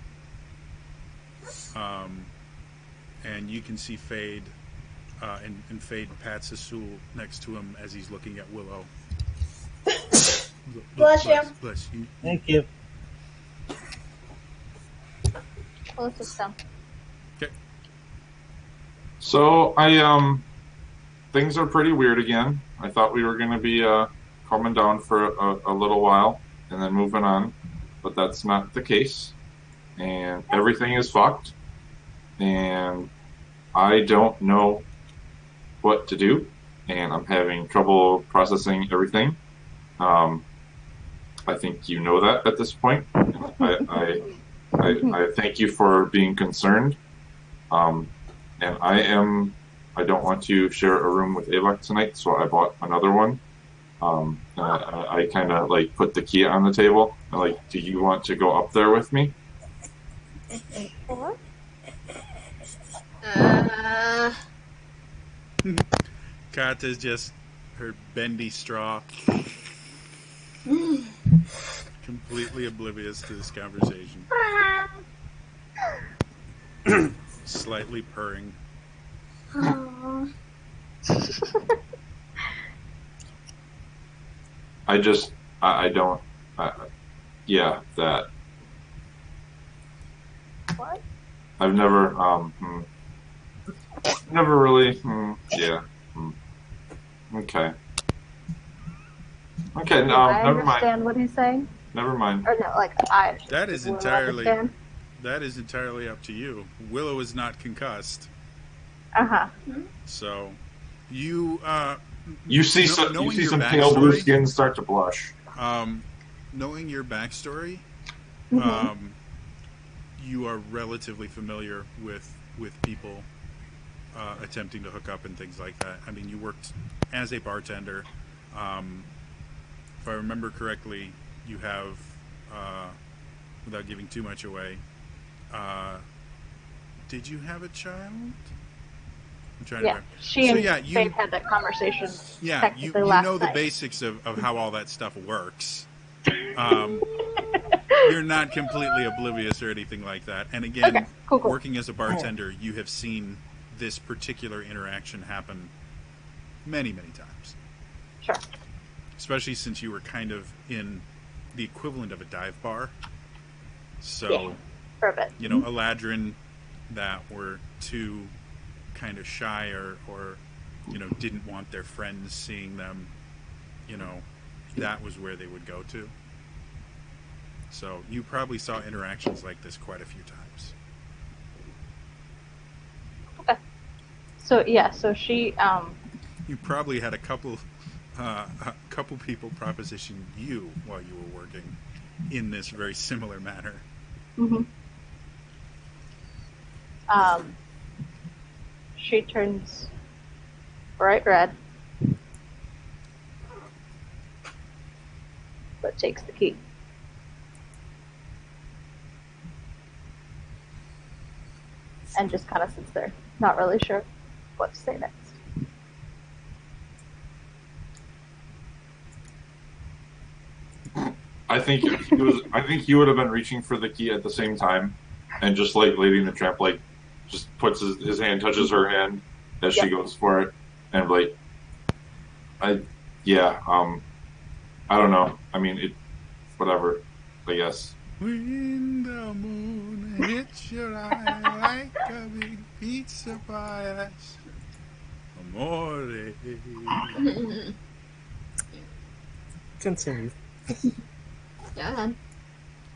And you can see Fade, and Fade pats Asul next to him as he's looking at Willow. Bless you. Bless you. Thank you. Close system. Okay. So things are pretty weird again. I thought we were going to be calming down for a little while and then moving on, but that's not the case. And everything is fucked, and I don't know what to do, and I'm having trouble processing everything. I think you know that at this point. I thank you for being concerned. And I don't want to share a room with Avok tonight, so I bought another one. And I kind of like put the key on the table. I'm like, do you want to go up there with me? What? Kata's just her bendy straw. Completely oblivious to this conversation. Slightly purring. Oh. I don't. Yeah, that. What? I've never, never really, yeah. Okay. Okay, no, I never understand mind. what he's saying. Never mind. Or no, like I. That is will entirely understand. that is entirely up to you. Willow is not concussed, Uh-huh. so you You see knowing your some pale blue backstory- skin start to blush. knowing your backstory, Mhm. you are relatively familiar with people attempting to hook up and things like that. I mean, you worked as a bartender. If I remember correctly, you have, without giving too much away, did you have a child? I'm trying to Yeah, remember. she So, and yeah, Faith had that conversation. Yeah, you technically last know the night. basics of how all that stuff works. You're not completely oblivious or anything like that. And again, Okay, cool. working as a bartender, you have seen this particular interaction happen many, many times. Sure. Especially since you were kind of in the equivalent of a dive bar. So, Yeah, for a bit. you know, Eladrin that were too kind of shy or you know, didn't want their friends seeing them, you know, that was where they would go to. So you probably saw interactions like this quite a few times. Okay. So yeah, so she You probably had a couple people proposition you while you were working in this very similar manner. mhm. She turns bright red, but takes the key. And just kind of sits there, not really sure what to say next. I think he would have been reaching for the key at the same time, and just like Lady the Tramp, like just puts his hand, touches her hand as she goes for it, and like, I don't know. I mean, it, whatever. I guess. When the moon hits your eye like a big pizza pie, amore. Continue. Yeah, then.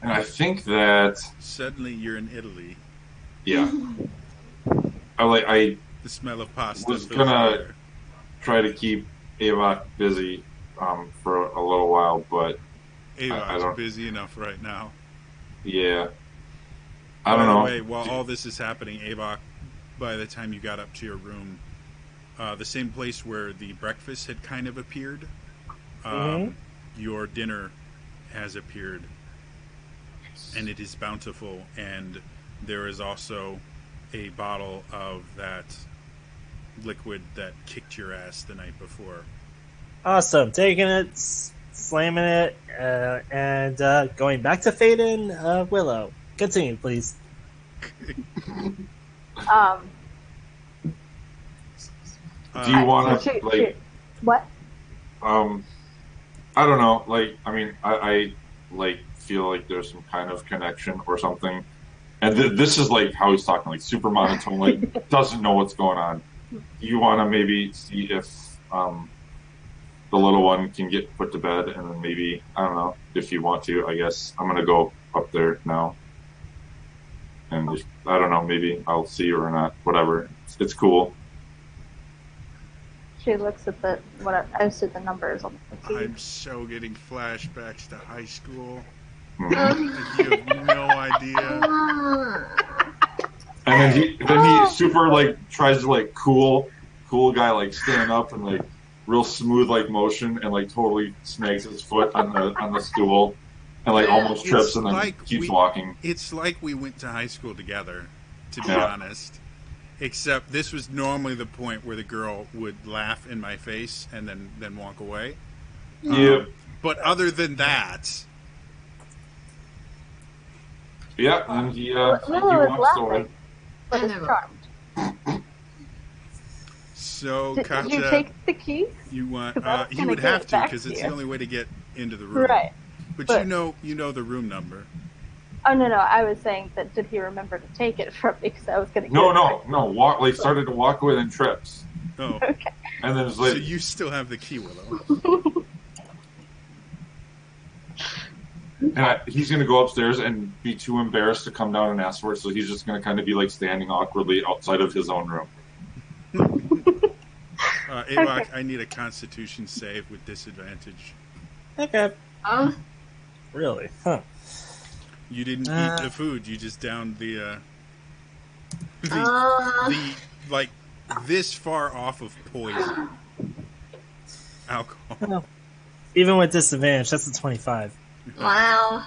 And I think that Suddenly you're in Italy. yeah, I The smell of pasta was fills the gonna air. try to keep Ava busy for a little while, but I Avon's don't- busy enough right now. yeah, I By don't the know. way, while all this is happening, Avok, by the time you got up to your room, the same place where the breakfast had kind of appeared, your dinner has appeared, and it is bountiful, and there is also a bottle of that liquid that kicked your ass the night before. Awesome. Taking it, slamming it, and going back to Faden, Willow. Continue, please. Do you want so to she- like? what? I don't know. Like, I mean, I like feel like there's some kind of connection or something. And this is like how he's talking, like super monotone, like doesn't know what's going on. You want to maybe see if the little one can get put to bed, and then maybe, I don't know, if you want to, I guess I'm gonna go up there now. And if, I don't know, maybe I'll see her or not. Whatever, it's cool. She looks at the I see the numbers on the key. I'm so getting flashbacks to high school. Mhm. You have no idea. And then he super like tries to like cool guy like stand up and like real smooth like motion and like totally snags his foot on the stool and like almost trips It's and then like keeps walking. It's like we went to high school together, to be Yeah. honest. Except this was normally the point where the girl would laugh in my face and then walk away. Yeah, But other than that, yeah. And he Willow is walks away. laughing, but is charmed. so Did you Katja, take the key? you want 'Cause I was you gonna would give have it to back because to it's you. the only way to get into the room. Right. But But- you know the room number. Oh no, I was saying that did he remember to take it from me because I was going to. No. Walk like started to walk away and trips, Oh, Okay. and then it's so like you still have the key, Willow. he's gonna go upstairs and be too embarrassed to come down and ask for it, so he's just gonna kind of be like standing awkwardly outside of his own room. Avok, Okay. I need a Constitution save with disadvantage. Okay. Really? Huh. You didn't eat the food. You just downed the like this far off of poison alcohol. Even with disadvantage, that's a 25. Wow.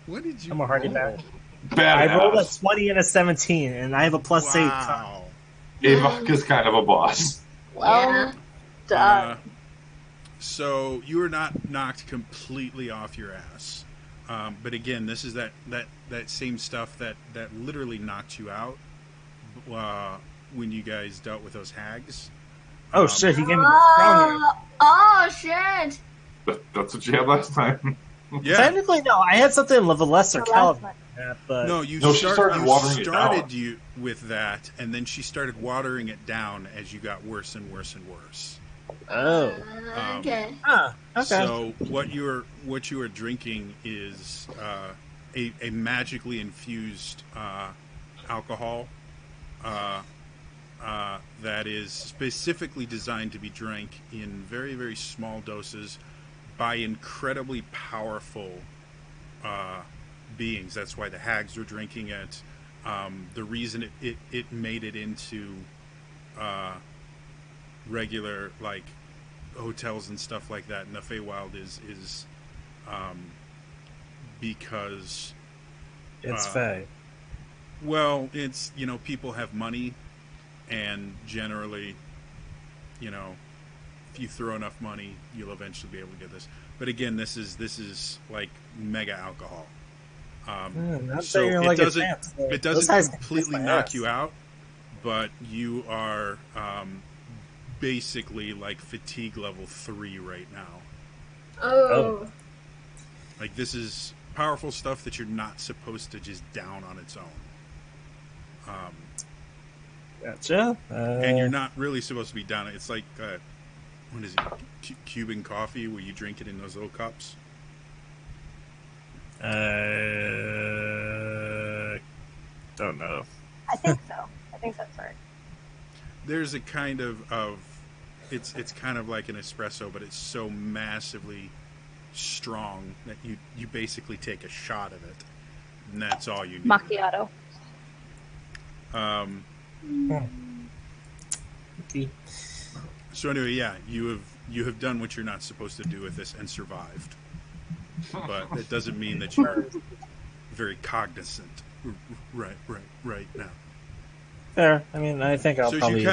What did you? I'm a hardy roll? bat. Badass. I rolled a 20 and a 17, and I have a +8. Wow. Avok is kind of a boss. Well Yeah. done. So you are not knocked completely off your ass. But again, this is that same stuff that literally knocked you out when you guys dealt with those hags. Oh shit! He gave me the strong. Oh shit! That's what you had last time. Yeah. Technically, no. I had something of a lesser The caliber. last than that, but No, No, she started watering it down. you with that, and then she started watering it down as you got worse and worse and worse. oh, Okay. okay. So what you are drinking is a magically infused alcohol that is specifically designed to be drank in very, very small doses by incredibly powerful beings. That's why the hags were drinking it. The reason it made it into regular like hotels and stuff like that in the Feywild is because It's Faye. well, it's people have money, and generally, if you throw enough money, you'll eventually be able to get this. But again, this is like mega alcohol. Not So that you're it like a doesn't champ, so it those doesn't guys completely kiss my knock ass. you out, but you are basically like fatigue level 3 right now. Oh. Like this is powerful stuff that you're not supposed to just down on its own. Gotcha. And you're not really supposed to be down it. It's like what is it? Cuban coffee, where you drink it in those little cups. Don't know. I think so. I think that's right. There's a kind of it's kind of like an espresso, but it's so massively strong that you basically take a shot of it, and that's all you need. Macchiato. Okay. So anyway, yeah, you have done what you're not supposed to do with this and survived, but that doesn't mean that you're very cognizant right now. Fair. I mean, I think I'll So probably.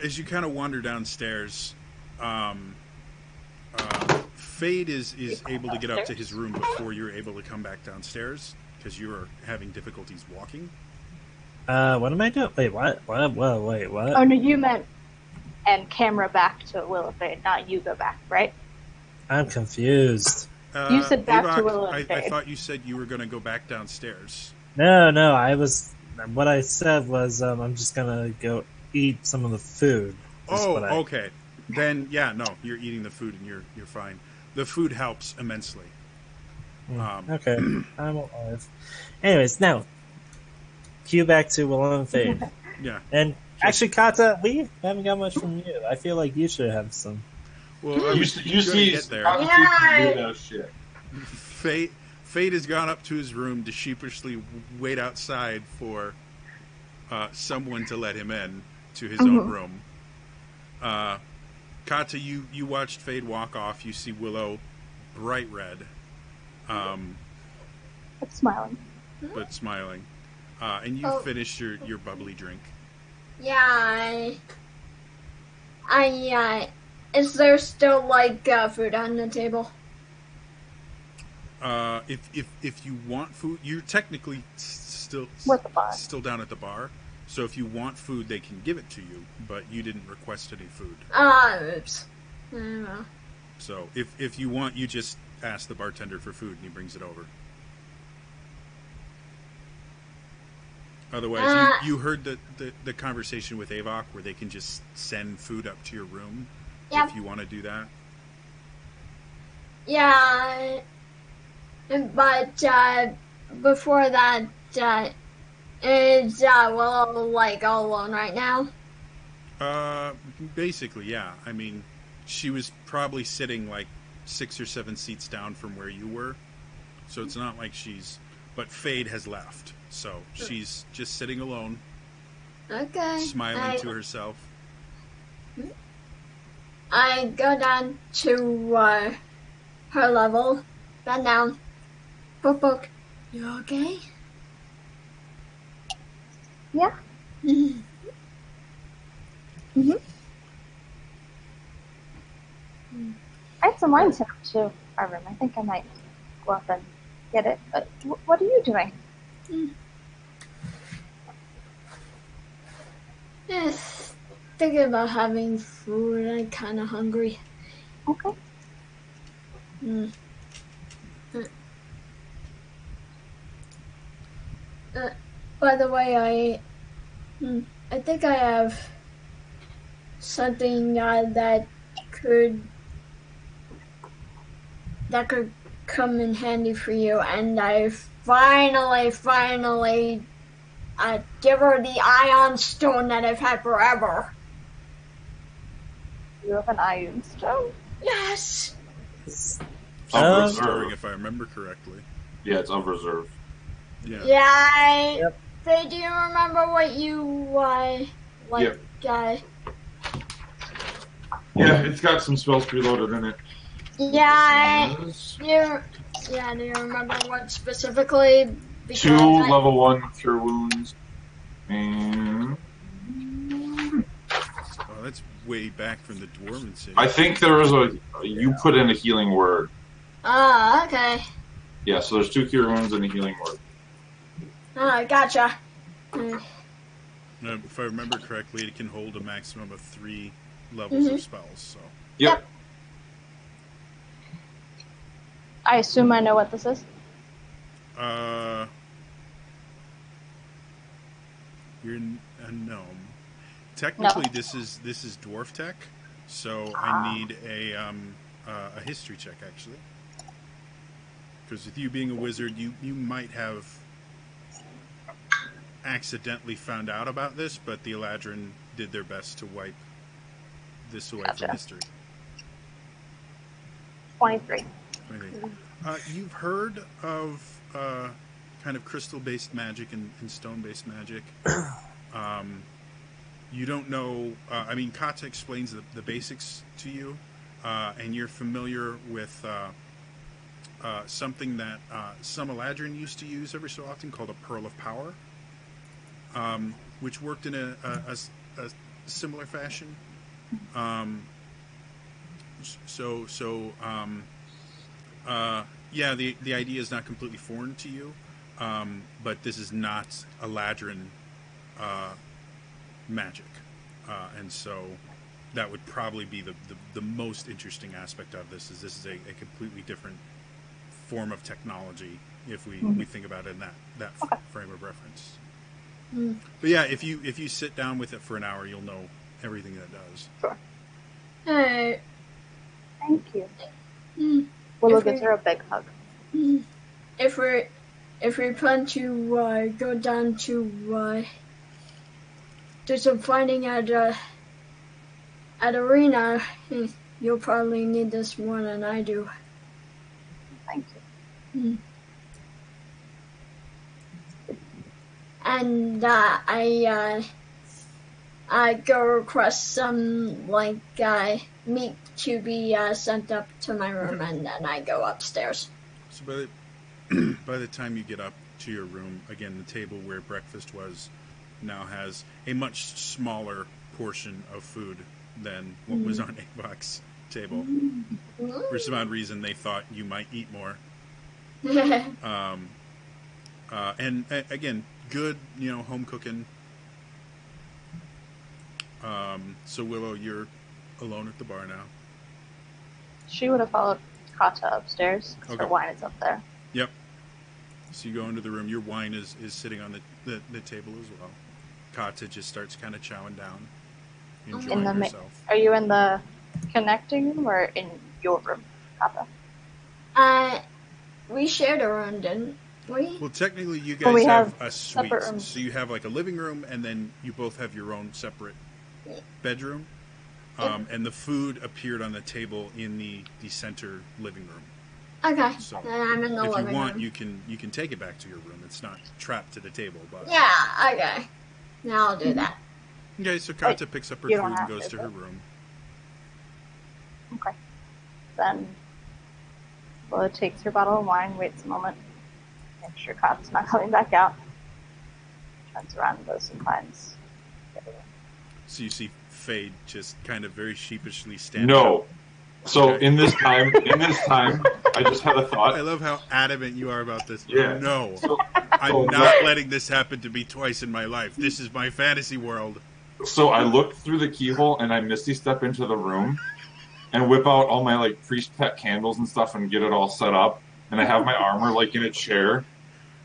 as you kind of wander downstairs, Fade is able to get up to his room before you're able to come back downstairs because you are having difficulties walking. What am I doing? Wait, what? What? Whoa, wait, what? Oh no, you meant and camera back to Willow Fade, not you go back, right? I'm confused. You said back to Avok, Willow and I Fade. thought you said you were going to go back downstairs. No, I was. What I said was, I'm just gonna go eat some of the food. is Oh, what I- okay. Then yeah, no, you're eating the food and you're fine. The food helps immensely. Okay, I'm alive. Anyways, now cue back to Willow and Fade. Yeah. And actually, Kata, we haven't got much from you. I feel like you should have some. Well, I You was see, gonna get there. Yay! weird shit. Fate has gone up to his room to sheepishly wait outside for someone to let him in to his own room. Kata, you watched Fade walk off. You see Willow, bright red, It's smiling. but smiling. And you finished your bubbly drink. Yeah. Is there still like food on the table? If you want food, you're technically still We're at the bar. still down at the bar. So if you want food, they can give it to you, but you didn't request any food. Oops. I don't know. So if you want, you just ask the bartender for food and he brings it over. Otherwise, you heard the conversation with Avok where they can just send food up to your room Yep. if you want to do that. Yeah. But before that, is Willow like all alone right now? Basically, yeah. I mean, she was probably sitting like 6 or 7 seats down from where you were, so it's not like she's. But Fade has left, so she's just sitting alone, Okay. smiling to herself. I go down to her level, bend down, book. You okay? Yeah. Mm-hmm. I had some wine set up to our room. I think I might go up and get it. But what are you doing? Yes. Thinking about having food. I'm kind of hungry. Okay. Mm. By the way, I think I have something that could come in handy for you, and I finally give her the ion stone that I've had forever. You have an iron stone? Yes. Of Storing, reserve. if I remember correctly. Yeah, it's of reserve. Yeah. Yeah. Yep. So do you remember what you like? Yep. Yeah, it's got some spells preloaded in it. Yeah. Do you remember what specifically? Because 2 level 1 cure wounds. And Oh, that's way back from the Dwarven City. I think there was you put in a healing word. Ah, okay. Yeah, so there's 2 cure wounds and a healing word. Ah, gotcha. If I remember correctly, it can hold a maximum of 3 levels of spells. So. Yep. I assume I know what this is. You're a gnome. Technically, No. this is dwarf tech, so I need a history check actually. Because with you being a wizard, you might have accidentally found out about this, but the Eladrin did their best to wipe this away from history. 23. You've heard of kind of crystal-based magic and stone-based magic. You don't know... I mean, Kata explains the basics to you, and you're familiar with something that some Eladrin used to use every so often called a Pearl of Power, which worked in a similar fashion. Yeah, the idea is not completely foreign to you, but this is not Eladrin magic, and so that would probably be the most interesting aspect of this. This is a completely different form of technology if we think about it in that frame of reference. But yeah, if you sit down with it for an hour, you'll know everything that does. Sure. Hey. Thank you. Willow gives her a big hug. If we plan to go down to do some fighting at arena, you'll probably need this more than I do. Thank you. And I go request some meat to be sent up to my room, and then I go upstairs. So by the time you get up to your room, again, the table where breakfast was now has a much smaller portion of food than what was on Avok's table. For some odd reason, they thought you might eat more. And again, good, home cooking. So Willow, you're alone at the bar now. She would have followed Kata upstairs because her wine is up there. Yep. So you go into the room. Your wine is sitting on the table as well. Kata just starts kind of chowing down, enjoying herself. Are you in the connecting room or in your room, Kata? We shared a room, didn't we? Well, technically, you guys have a suite. So you have like a living room, and then you both have your own separate bedroom. And the food appeared on the table in the center living room. Okay. So then I'm in the living room. If you want, you can take it back to your room. It's not trapped to the table, but yeah. Okay. Now I'll do that. Okay, so Kata picks up her food and goes to her room. Okay. Then Lola takes her bottle of wine, waits a moment, make sure Kata's not coming back out, turns around and goes and finds. So you see Fade just kind of very sheepishly stands No. up. So Okay. in this time, I just had a thought. I love how adamant you are about this. Yeah. No. So I'm not letting this happen to me twice in my life. This is my fantasy world. So I look through the keyhole and I misty step into the room and whip out all my like priest pet candles and stuff and get it all set up. And I have my armor like in a chair,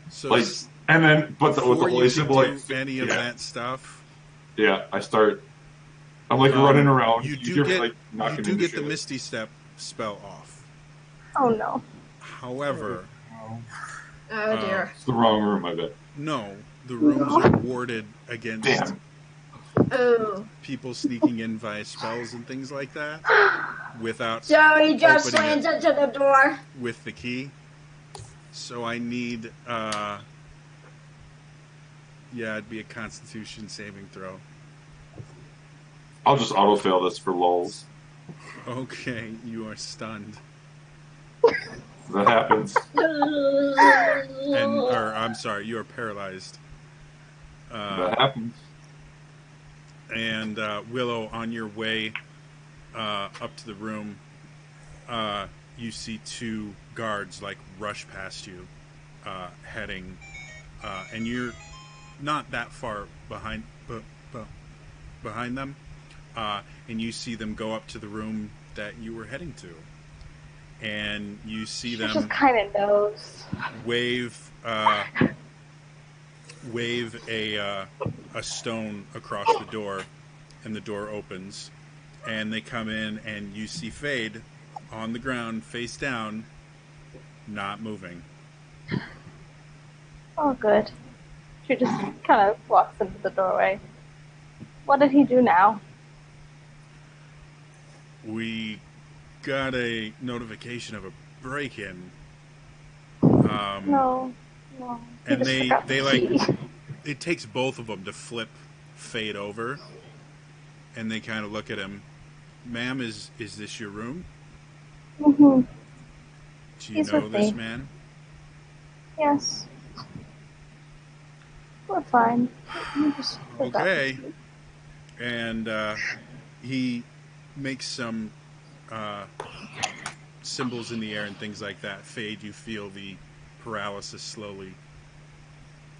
So like, and then with the before you holy can symbol, do like, any of yeah. that stuff, Yeah, I start. I'm like running around. You do hear, get like, you knocking do into get the shit. Misty Step spell off. Oh no. However, Oh dear. It's the wrong room, I bet. no, the rooms are warded against Damn. Oh. people sneaking in via spells and things like that without So he just opening slams it into the door. with the key. So I need, it'd be a Constitution saving throw. I'll just auto fail this for lulz. Okay, you are stunned. That happens. I'm sorry, you are paralyzed. That happens. And Willow, on your way up to the room, you see two guards like rush past you, heading, and you're not that far behind them, and you see them go up to the room that you were heading to, and you see She them just kind of knows. wave a stone across the door, and the door opens, and they come in, and you see Fade on the ground, face down, not moving. Oh, good. She just kind of walks into the doorway. What did he do now? We got a notification of a break-in. No. He And just forgot they the like, key. it takes both of them to flip Fade over, and they kind of look at him. Ma'am, is this your room? Mm-hmm. Do you He's know with this me. man? Yes. We're fine. You just forgot the Okay. key. And he makes some symbols in the air and things like that. Fade, you feel the paralysis slowly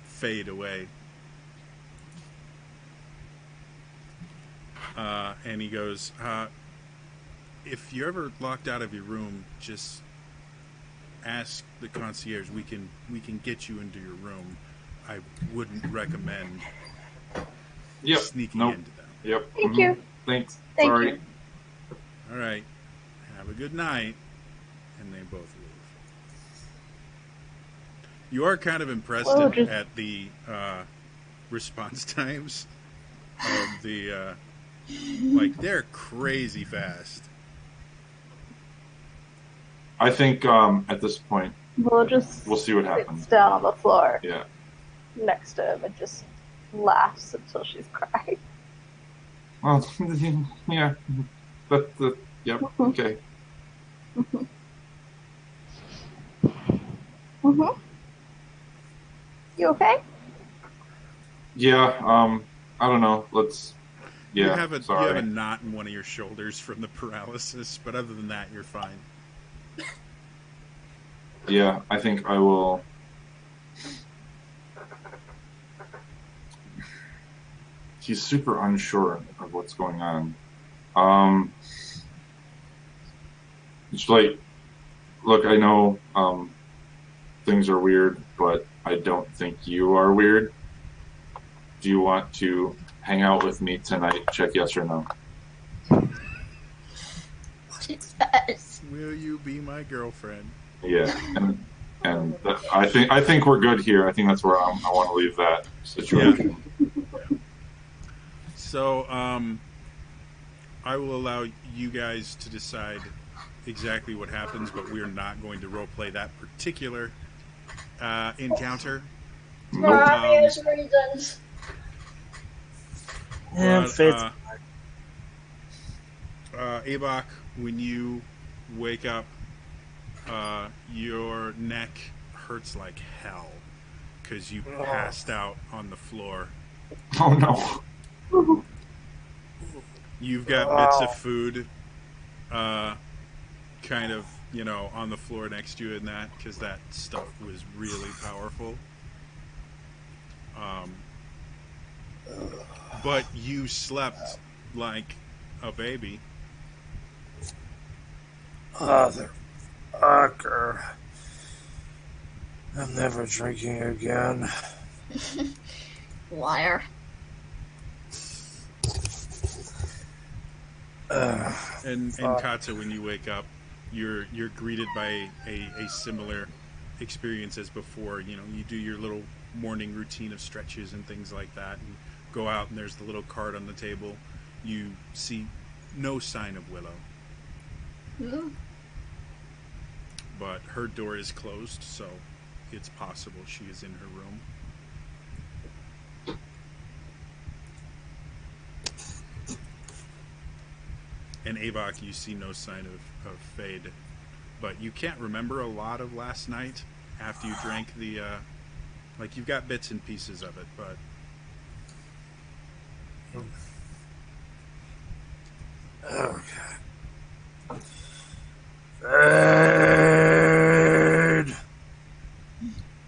fade away. And he goes, if you're ever locked out of your room, just ask the concierge. We can get you into your room. I wouldn't recommend Yep. sneaking Nope. into them. Yep. Thank Mhm. you. Thanks. Thank Sorry. you. All right. Have a good night. And they both leave. You are kind of impressed Well, at the response times of the like they're crazy fast. I think at this point We'll see what sits happens. down on the floor Yeah. next to him and just laughs until she's crying. Well, yeah. Yep. Okay. Mm-hmm. You okay? Yeah. I don't know. Let's. Yeah. You have a sorry. knot in one of your shoulders from the paralysis, but other than that, you're fine. Yeah. I think I will. He's super unsure of what's going on. It's like, look, I know things are weird, but I don't think you are weird. Do you want to hang out with me tonight? Check yes or no. Jesus. Will you be my girlfriend? Yeah, and I think we're good here. I think that's where I want to leave that situation. So, I will allow you guys to decide exactly what happens, but we're not going to roleplay that particular encounter. For obvious reasons. Yeah, But, Fade's Abok, when you wake up, your neck hurts like hell because you passed out on the floor. Oh no. You've got bits of food, kind of, on the floor next to you and that, because that stuff was really powerful. Um, but you slept like a baby. Motherfucker. I'm never drinking again. Liar. And Kata, when you wake up, you're greeted by a similar experience as before. You do your little morning routine of stretches and things like that, and go out, and there's the little card on the table. You see no sign of Willow, but her door is closed, so it's possible she is in her room. And Avok, you see no sign of Fade. But you can't remember a lot of last night after you drank the... you've got bits and pieces of it, but... Okay. Fade!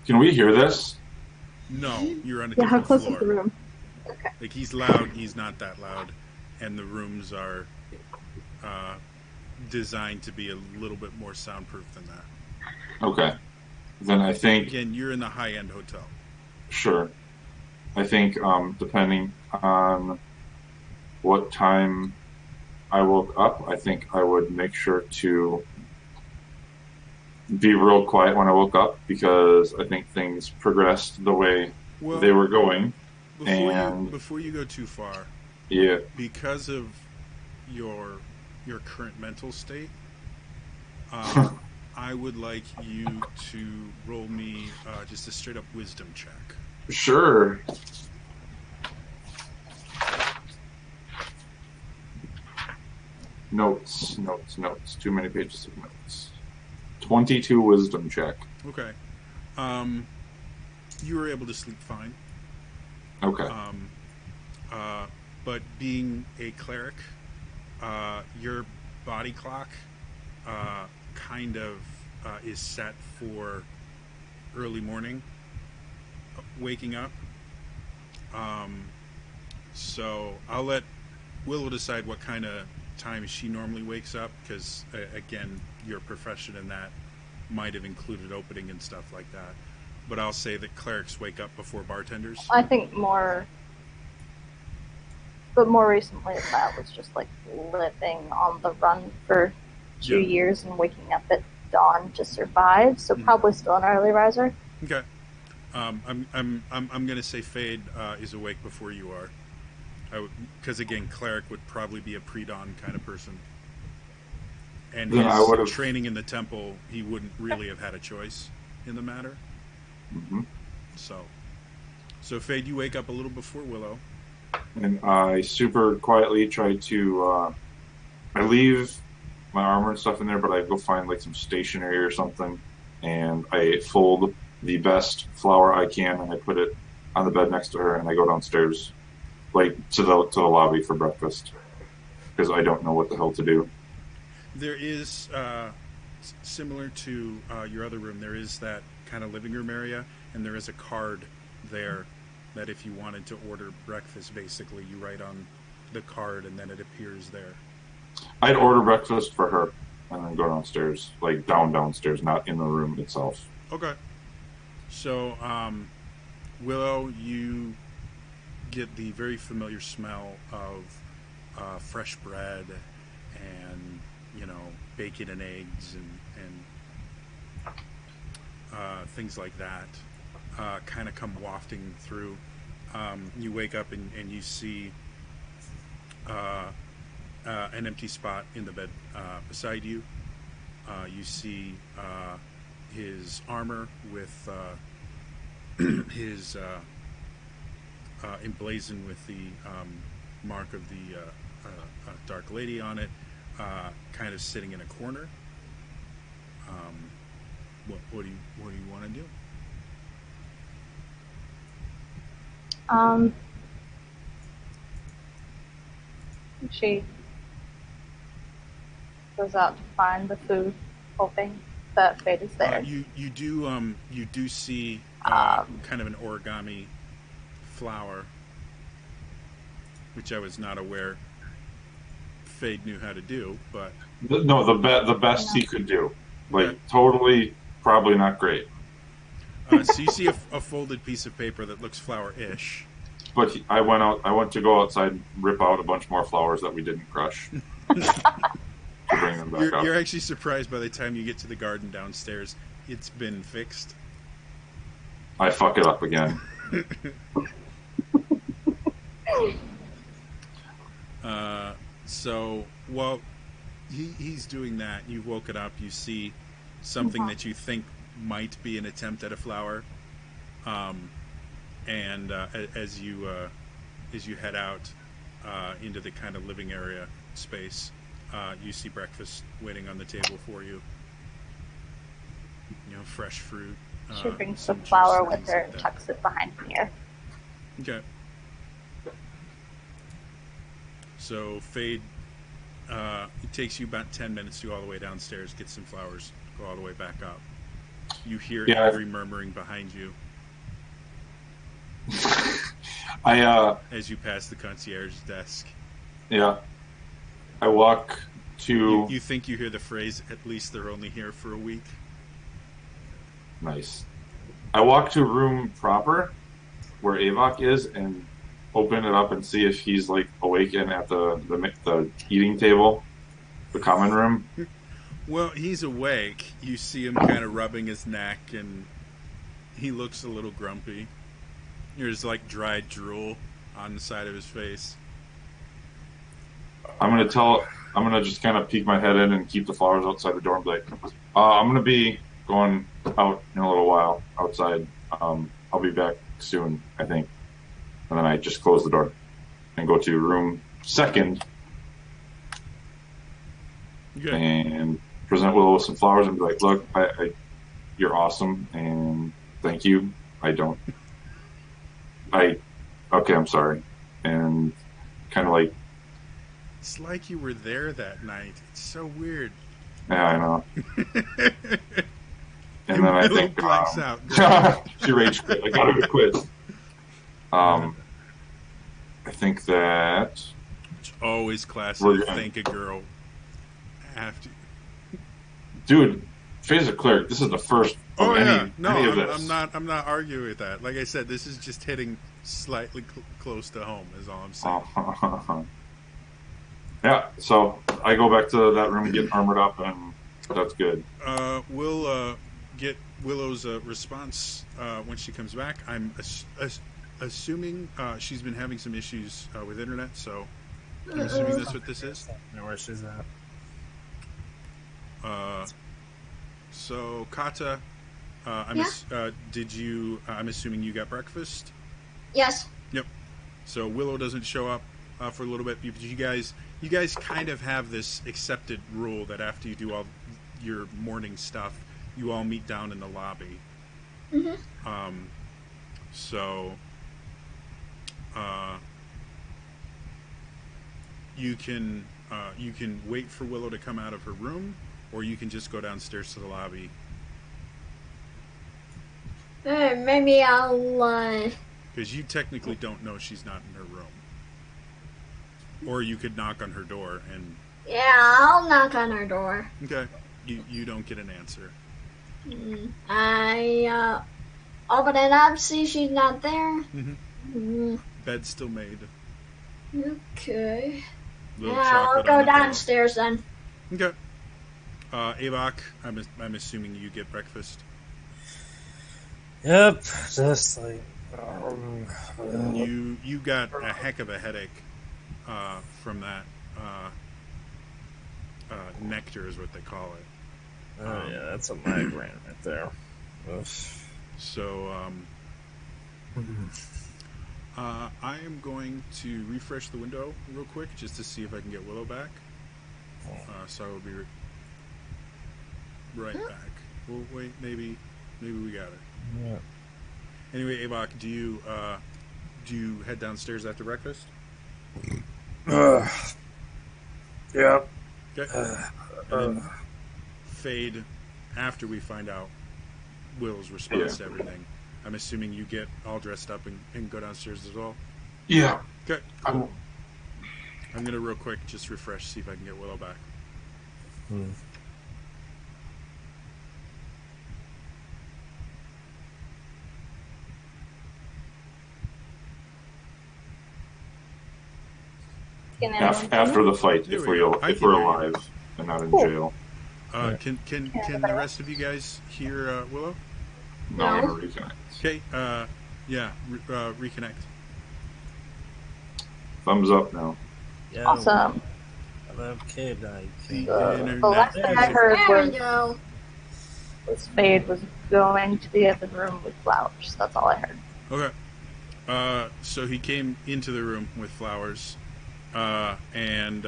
Can we hear this? No, you're on a Yeah, how different close floor. is the room? Like, he's loud, he's not that loud. And the rooms are designed to be a little bit more soundproof than that. Okay. Then I think... Again, you're in the high-end hotel. Sure. I think depending on what time I woke up, I think I would make sure to be real quiet when I woke up, because I think things progressed the way they were going. Before you go too far, yeah, because of your current mental state, I would like you to roll me just a straight up wisdom check. Sure. Notes. Too many pages of notes. 22 wisdom check. Okay. You were able to sleep fine. Okay. But being a cleric, your body clock kind of is set for early morning waking up. So I'll let Willow decide what kind of time she normally wakes up, because again, your profession in that might have included opening and stuff like that. But I'll say that clerics wake up before bartenders. I think more, but more recently that was just like living on the run for 2 years and waking up at dawn to survive. So probably still an early riser. Okay. I'm going to say Fade is awake before you are. Because again, cleric would probably be a pre-dawn kind of person. And his training in the temple, he wouldn't really have had a choice in the matter. Mm-hmm. So Fade, you wake up a little before Willow. And I super quietly try to... I leave my armor and stuff in there, but I go find like some stationery or something, and I fold the best flour I can, and I put it on the bed next to her, and I go downstairs, like to the lobby for breakfast, because I don't know what the hell to do. There is, similar to your other room, there is that kind of living room area, and there is a card there that if you wanted to order breakfast, basically you write on the card and then it appears there. I'd order breakfast for her and then go downstairs, like downstairs, not in the room itself. Okay. So, Willow, you get the very familiar smell of fresh bread and, bacon and eggs and things like that kind of come wafting through. You wake up and you see an empty spot in the bed beside you. You see his armor with his emblazoned with the mark of the Dark Lady on it, kind of sitting in a corner. What do you want to do? She goes out to find the food, hoping that fate is there. You do see kind of an origami flower, which I was not aware Fade knew how to do, but No, the best he could do. Like, totally, probably not great. So you see a folded piece of paper that looks flower-ish. But I went to go outside and rip out a bunch more flowers that we didn't crush. To bring them back up. You're actually surprised by the time you get to the garden downstairs. It's been fixed. I fuck it up again. So while he's doing that, you woke it up. You see something that you think might be an attempt at a flower, and as you head out into the kind of living area space, you see breakfast waiting on the table for you. You know, fresh fruit. She brings the some flower juice, with her things and like tucks it behind her ear. that. Okay. So Fade, it takes you about 10 minutes to go all the way downstairs, get some flowers, go all the way back up. You hear every murmuring behind you as you pass the concierge's desk. Yeah. I walk to... You think you hear the phrase, "At least they're only here for a week"? Nice. I walk to room proper, where Avok is, and open it up and see if he's, like, awake and at the eating table, the common room. Well, he's awake. You see him kind of rubbing his neck, and he looks a little grumpy. There's, like, dried drool on the side of his face. I'm gonna just kind of peek my head in and keep the flowers outside the door and be like, I'm gonna be going out in a little while outside. I'll be back soon, I think. And then I just close the door and go to room second and present Willow with some flowers and be like, look, you're awesome and thank you. Okay, I'm sorry. And kind of like, it's like you were there that night. It's so weird. Yeah, I know. And then I think blanks out. She rage quit. I got her to quit. I think that it's always classic. Thank a girl after. Dude, Faye's a cleric. This is the first. Oh yeah, any of this. I'm not arguing with that. Like I said, this is just hitting slightly close to home. Is all I'm saying. Yeah, so I go back to that room, get armored up, and that's good. We'll get Willow's response when she comes back. I'm assuming she's been having some issues with internet, so I'm assuming that's what this is. I know where she's at. So Kata, did you? I'm assuming you got breakfast. Yes. Yep. So Willow doesn't show up for a little bit. You guys kind of have this accepted rule that after you do all your morning stuff, you all meet down in the lobby. Mm-hmm. So you can wait for Willow to come out of her room, or you can just go downstairs to the lobby. Maybe I'll. Because you technically don't know she's not in her room. Or you could knock on her door and... Yeah, I'll knock on her door. Okay. You don't get an answer. I open it up, see she's not there. Mm-hmm. Bed's still made. Okay. Little I'll go downstairs then. Okay. Avok, I'm assuming you get breakfast. Yep, just like... You got a heck of a headache from that nectar is what they call it. Oh yeah, that's a migraine right there. So I am going to refresh the window real quick just to see if I can get Willow back. So I will be right back. Well, wait, maybe we got it. Yeah. Anyway, Avok, do you head downstairs after breakfast? Yeah. Okay. And then Fade, after we find out Will's response to everything, I'm assuming you get all dressed up and go downstairs as well? Yeah. Okay, cool. I'm going to real quick just refresh, see if I can get Willow back. After the fight, if we're alive and not in jail. Can the rest of you guys hear Willow? No, I'm gonna reconnect. Okay, reconnect. Thumbs up now. Yeah, Awesome. Okay, The last thing I heard was Fade was going to the other room with flowers. That's all I heard. Okay. So he came into the room with flowers, and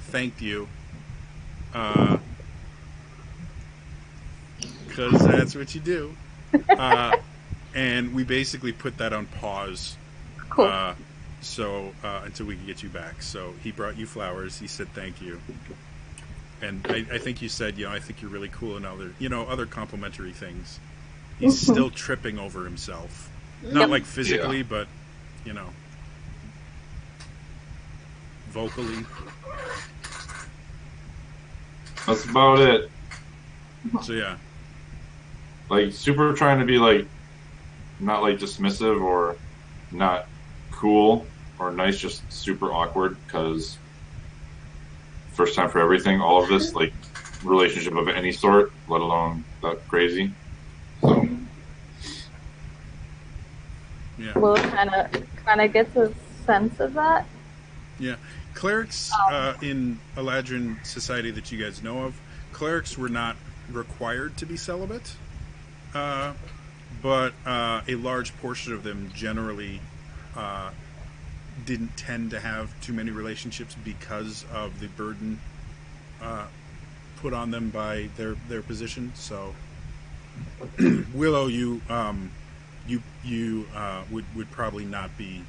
thanked you, because that's what you do. And we basically put that on pause. Cool. So until we can get you back. So he brought you flowers. He said thank you, and I think you said, I think you're really cool and other complimentary things. He's still tripping over himself, not like physically, but vocally. That's about it. So yeah, like super trying to be like not like dismissive or not cool or nice, just super awkward because first time for everything, all of this, like relationship of any sort, let alone that crazy. So yeah. Will kind of gets a sense of that. Yeah, clerics in Eladrin society that you guys know of, clerics were not required to be celibate, but a large portion of them generally didn't tend to have too many relationships because of the burden put on them by their position. So, Willow, you would probably not be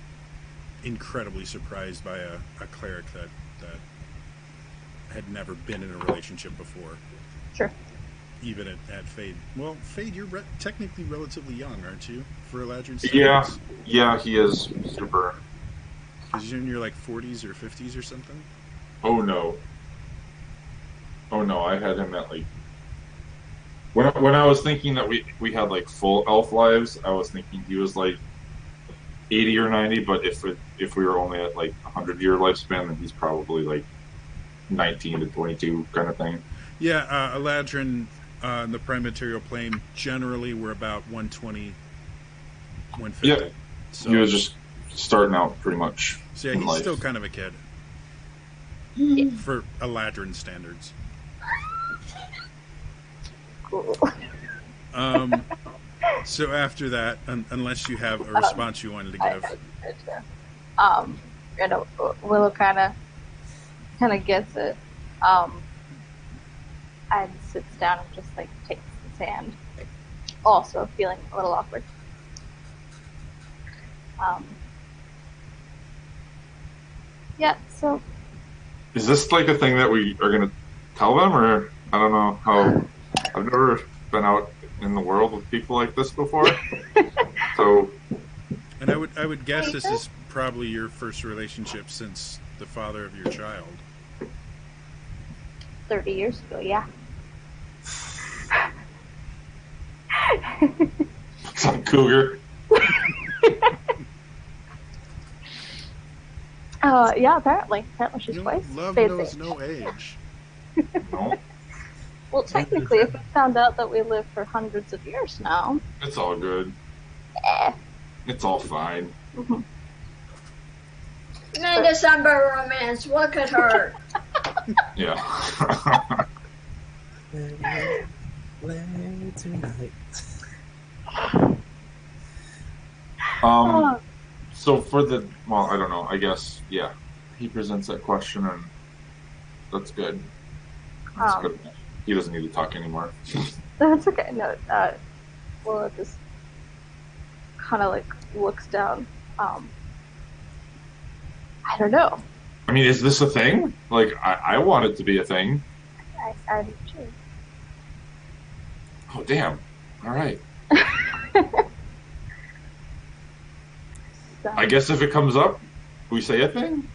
incredibly surprised by a cleric that had never been in a relationship before. Sure. Even at Fade. Well, Fade, you're technically relatively young, aren't you, for Eladrin studies? Yeah, he is super. Because you're in your 40s or 50s or something? Oh no, I had him at when I was thinking that we had full elf lives, I was thinking he was 80 or 90, but if we were only at 100-year lifespan, then he's probably 19 to 22 kind of thing. Yeah, Eladrin in the prime material plane generally we're about 120, 150. Yeah, so he was just starting out pretty much. So yeah, he's still kind of a kid for Eladrin standards. Cool. So after that, unless you have a response you wanted to give, Willow kind of gets it, and sits down and just takes his hand, also feeling a little awkward. Yeah. So. Is this a thing that we are going to tell them, or I don't know how? I've never been out in the world with people like this before. So. And I would guess this is probably your first relationship since the father of your child. 30 years ago, yeah. Some cougar. Yeah, apparently she's twice. Love knows no age. No. Well, technically, if we found out that we live for hundreds of years now, it's all good. It's all fine. Mm-hmm. Mid-December romance, what could hurt? Yeah. Tonight. So for I don't know, I guess, yeah, he presents that question and that's good. That's good. He doesn't need to talk anymore. That's okay. No, Willow just kind of looks down. I don't know. I mean, is this a thing? Like, I want it to be a thing. I do too. Oh, damn. All right. So, I guess if it comes up, we say a thing.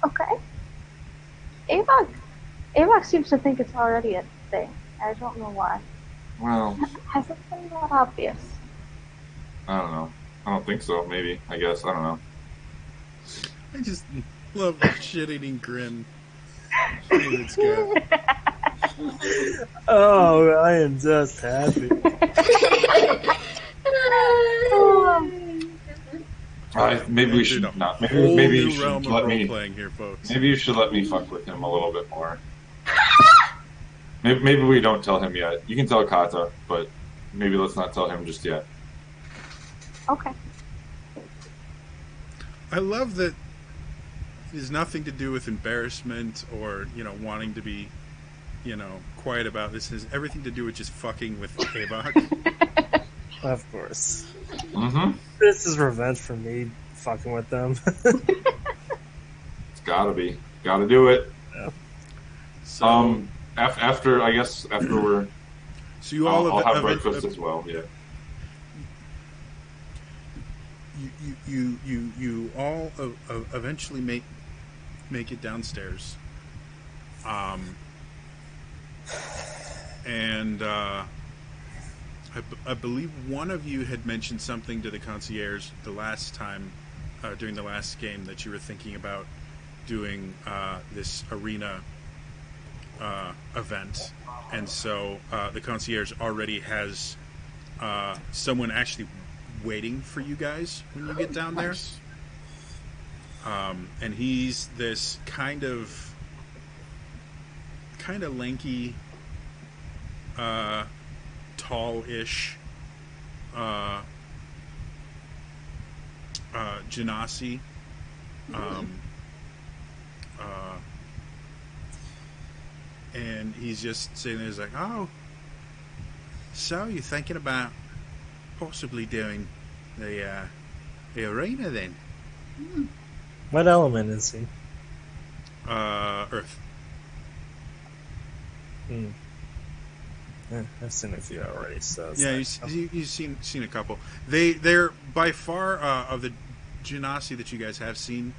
okay. Avok seems to think it's already a thing. I don't know why. Well, Has it been that obvious? I don't know. I don't think so. Maybe. I guess. I don't know. I just love the shit-eating grin. It's good. Oh, I am just happy. Maybe we Entered should a not. whole Maybe you new should realm of let me. role-playing here, folks. Maybe you should let me fuck with him a little bit more. Maybe we don't tell him yet. You can tell Kata, but maybe let's not tell him just yet. Okay. I love that it has nothing to do with embarrassment or, wanting to be, quiet about this. It has everything to do with just fucking with Avok. Of course. Mm-hmm. This is revenge for me fucking with them. It's gotta be. Gotta do it. Yeah. So, After we're. so you all I'll have breakfast as well. Yeah. You all eventually make it downstairs, and I believe one of you had mentioned something to the concierge the last time during the last game that you were thinking about doing this arena event, and so the concierge already has someone actually waiting for you guys when you get down there. And he's this kind of lanky, tall-ish Genasi. And he's just sitting there, he's like, "Oh, so you're thinking about possibly doing the arena then?" What element is he? Earth. Yeah, I've seen a few already, so Yeah, you've seen a couple. They're by far of the Genasi that you guys have seen.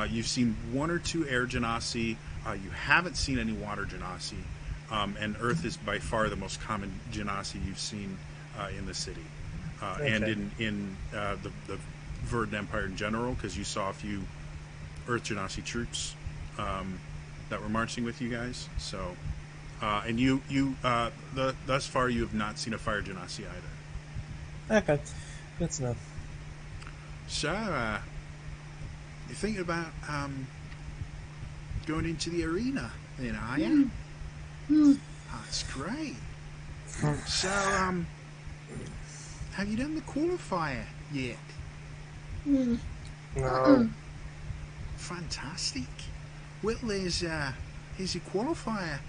You've seen one or two air Genasi. You haven't seen any water Genasi, and Earth is by far the most common Genasi you've seen in the city, and in the Verdant Empire in general, because you saw a few Earth Genasi troops that were marching with you guys. So, and thus far you have not seen a fire Genasi either. Okay, good to know. So, you're thinking about going into the arena, then, are you? That's great. So, have you done the qualifier yet? No. Fantastic. Well, there's a qualifier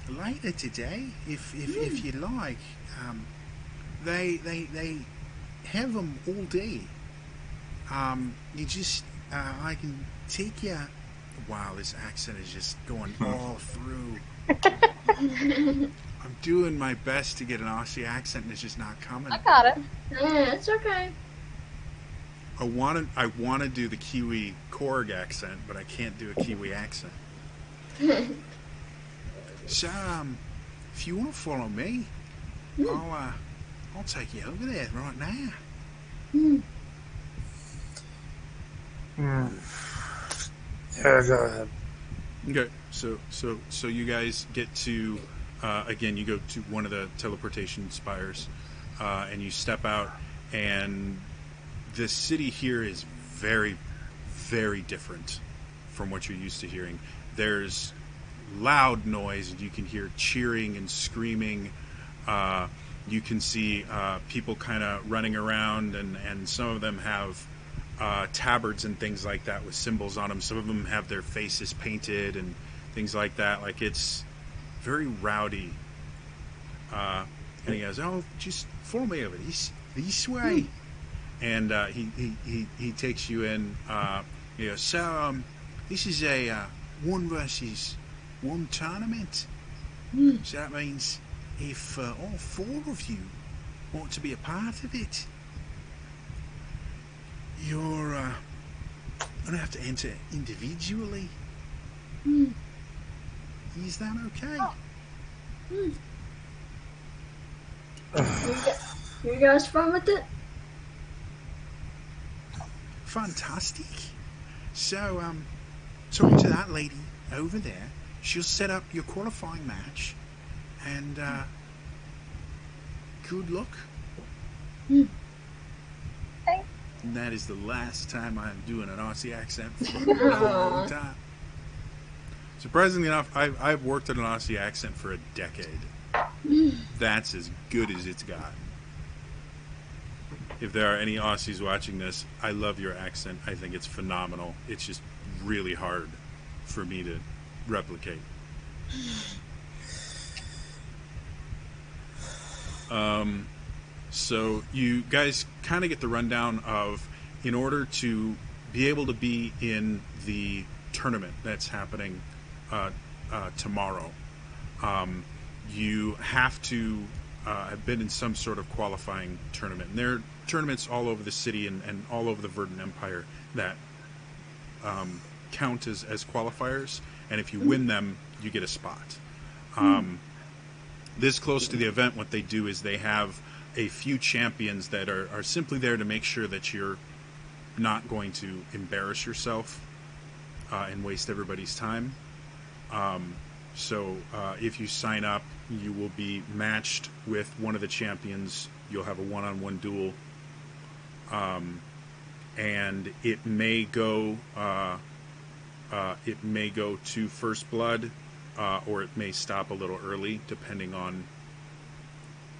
later today, if you like. They have them all day. You just I can take you. Wow, this accent is just going all through. I'm doing my best to get an Aussie accent, and it's just not coming. I got it. Yeah, it's okay. I want to do the Kiwi Korg accent, but I can't do a Kiwi accent. So, if you want to follow me, I'll take you over there right now. Yeah, go ahead. Okay, so you guys get to again. You go to one of the teleportation spires, and you step out, and the city here is very, very different from what you're used to hearing. There's loud noise, and you can hear cheering and screaming. You can see people kind of running around, and some of them have tabards and things like that with symbols on them. Some of them have their faces painted and things like that. Like, it's very rowdy. And he goes, "Oh, just follow me over this way." And he takes you in. Yeah. So this is a 1 versus 1 tournament. So that means if all 4 of you want to be a part of it, you're gonna have to enter individually. Is that okay? You guys fun with it? Fantastic. So, talking to that lady over there, she'll set up your qualifying match, and good luck. Thanks. And that is the last time I'm doing an Aussie accent for a long time. Surprisingly enough, I've worked at an Aussie accent for a decade. That's as good as it's got. If there are any Aussies watching this, I love your accent. I think it's phenomenal. It's just really hard for me to replicate. So you guys kind of get the rundown of, in order to be able to be in the tournament that's happening tomorrow, you have to have been in some sort of qualifying tournament. And there are tournaments all over the city and all over the Verdant Empire that count as qualifiers, and if you win them, you get a spot. This close to the event, what they do is they have a few champions that are simply there to make sure that you're not going to embarrass yourself and waste everybody's time. So if you sign up, you will be matched with one of the champions. You'll have a one-on-one duel, and it may go to first blood, or it may stop a little early, depending on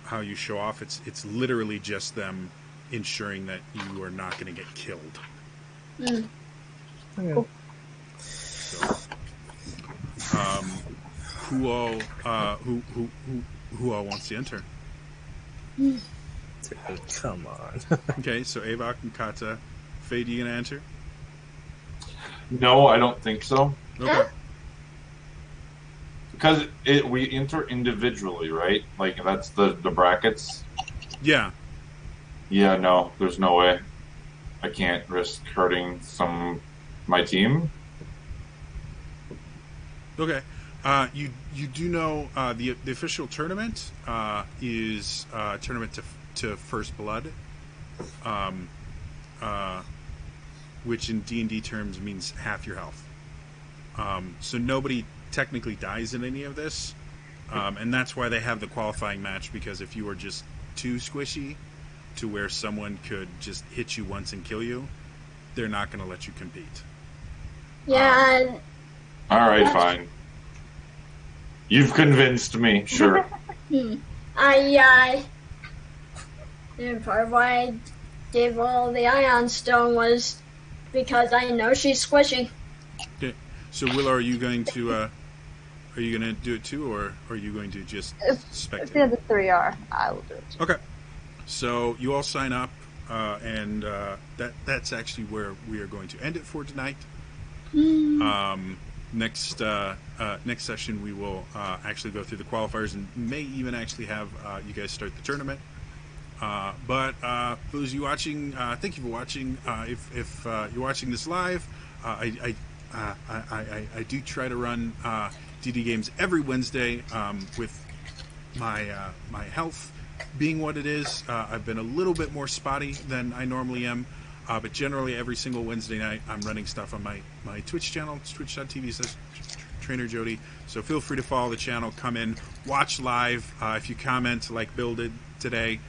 how you show off. It's literally just them ensuring that you are not going to get killed. Cool. So, who all wants to enter? Dude, come on. Okay, so Avok and Kata. Fade, you gonna enter? No, I don't think so. Okay. Because we enter individually, right? Like, that's the brackets. Yeah. Yeah, no, there's no way. I can't risk hurting my team. Okay. You do know the official tournament is tournament to first blood, which in D&D terms means half your health. So nobody technically dies in any of this, and that's why they have the qualifying match, because if you are just too squishy to where someone could just hit you once and kill you, they're not going to let you compete. Yeah. All right, fine. You've convinced me. Sure. The part of why I gave all the Ion Stone was because I know she's squishy. Okay. So Willow, are you going to do it too, or are you going to just If spectate? the other 3 are, I will do it. Okay. So you all sign up, and that's actually where we are going to end it for tonight. Next session we will actually go through the qualifiers and may even actually have you guys start the tournament. But for those of you watching, thank you for watching. If you're watching this live, I do try to run DD games every Wednesday with my health being what it is. I've been a little bit more spotty than I normally am. But generally, every single Wednesday night, I'm running stuff on my Twitch channel. It's twitch.tv/TrainerJody. So feel free to follow the channel. Come in, watch live. If you comment like Bill did today,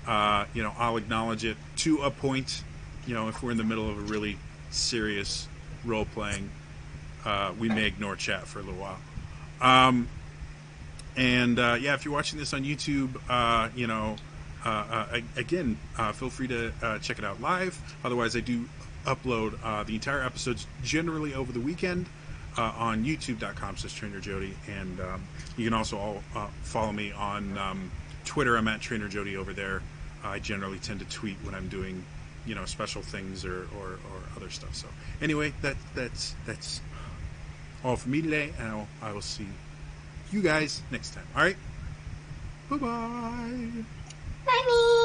I'll acknowledge it to a point. If we're in the middle of a really serious role playing, we may ignore chat for a little while. If you're watching this on YouTube, again, feel free to check it out live. Otherwise, I do upload the entire episodes generally over the weekend on youtube.com/TrainerJody. And you can also follow me on Twitter. I'm at TrainerJody over there. I generally tend to tweet when I'm doing special things or other stuff. So anyway, that's all for me today, and I will see you guys next time. All right, bye bye. Bye.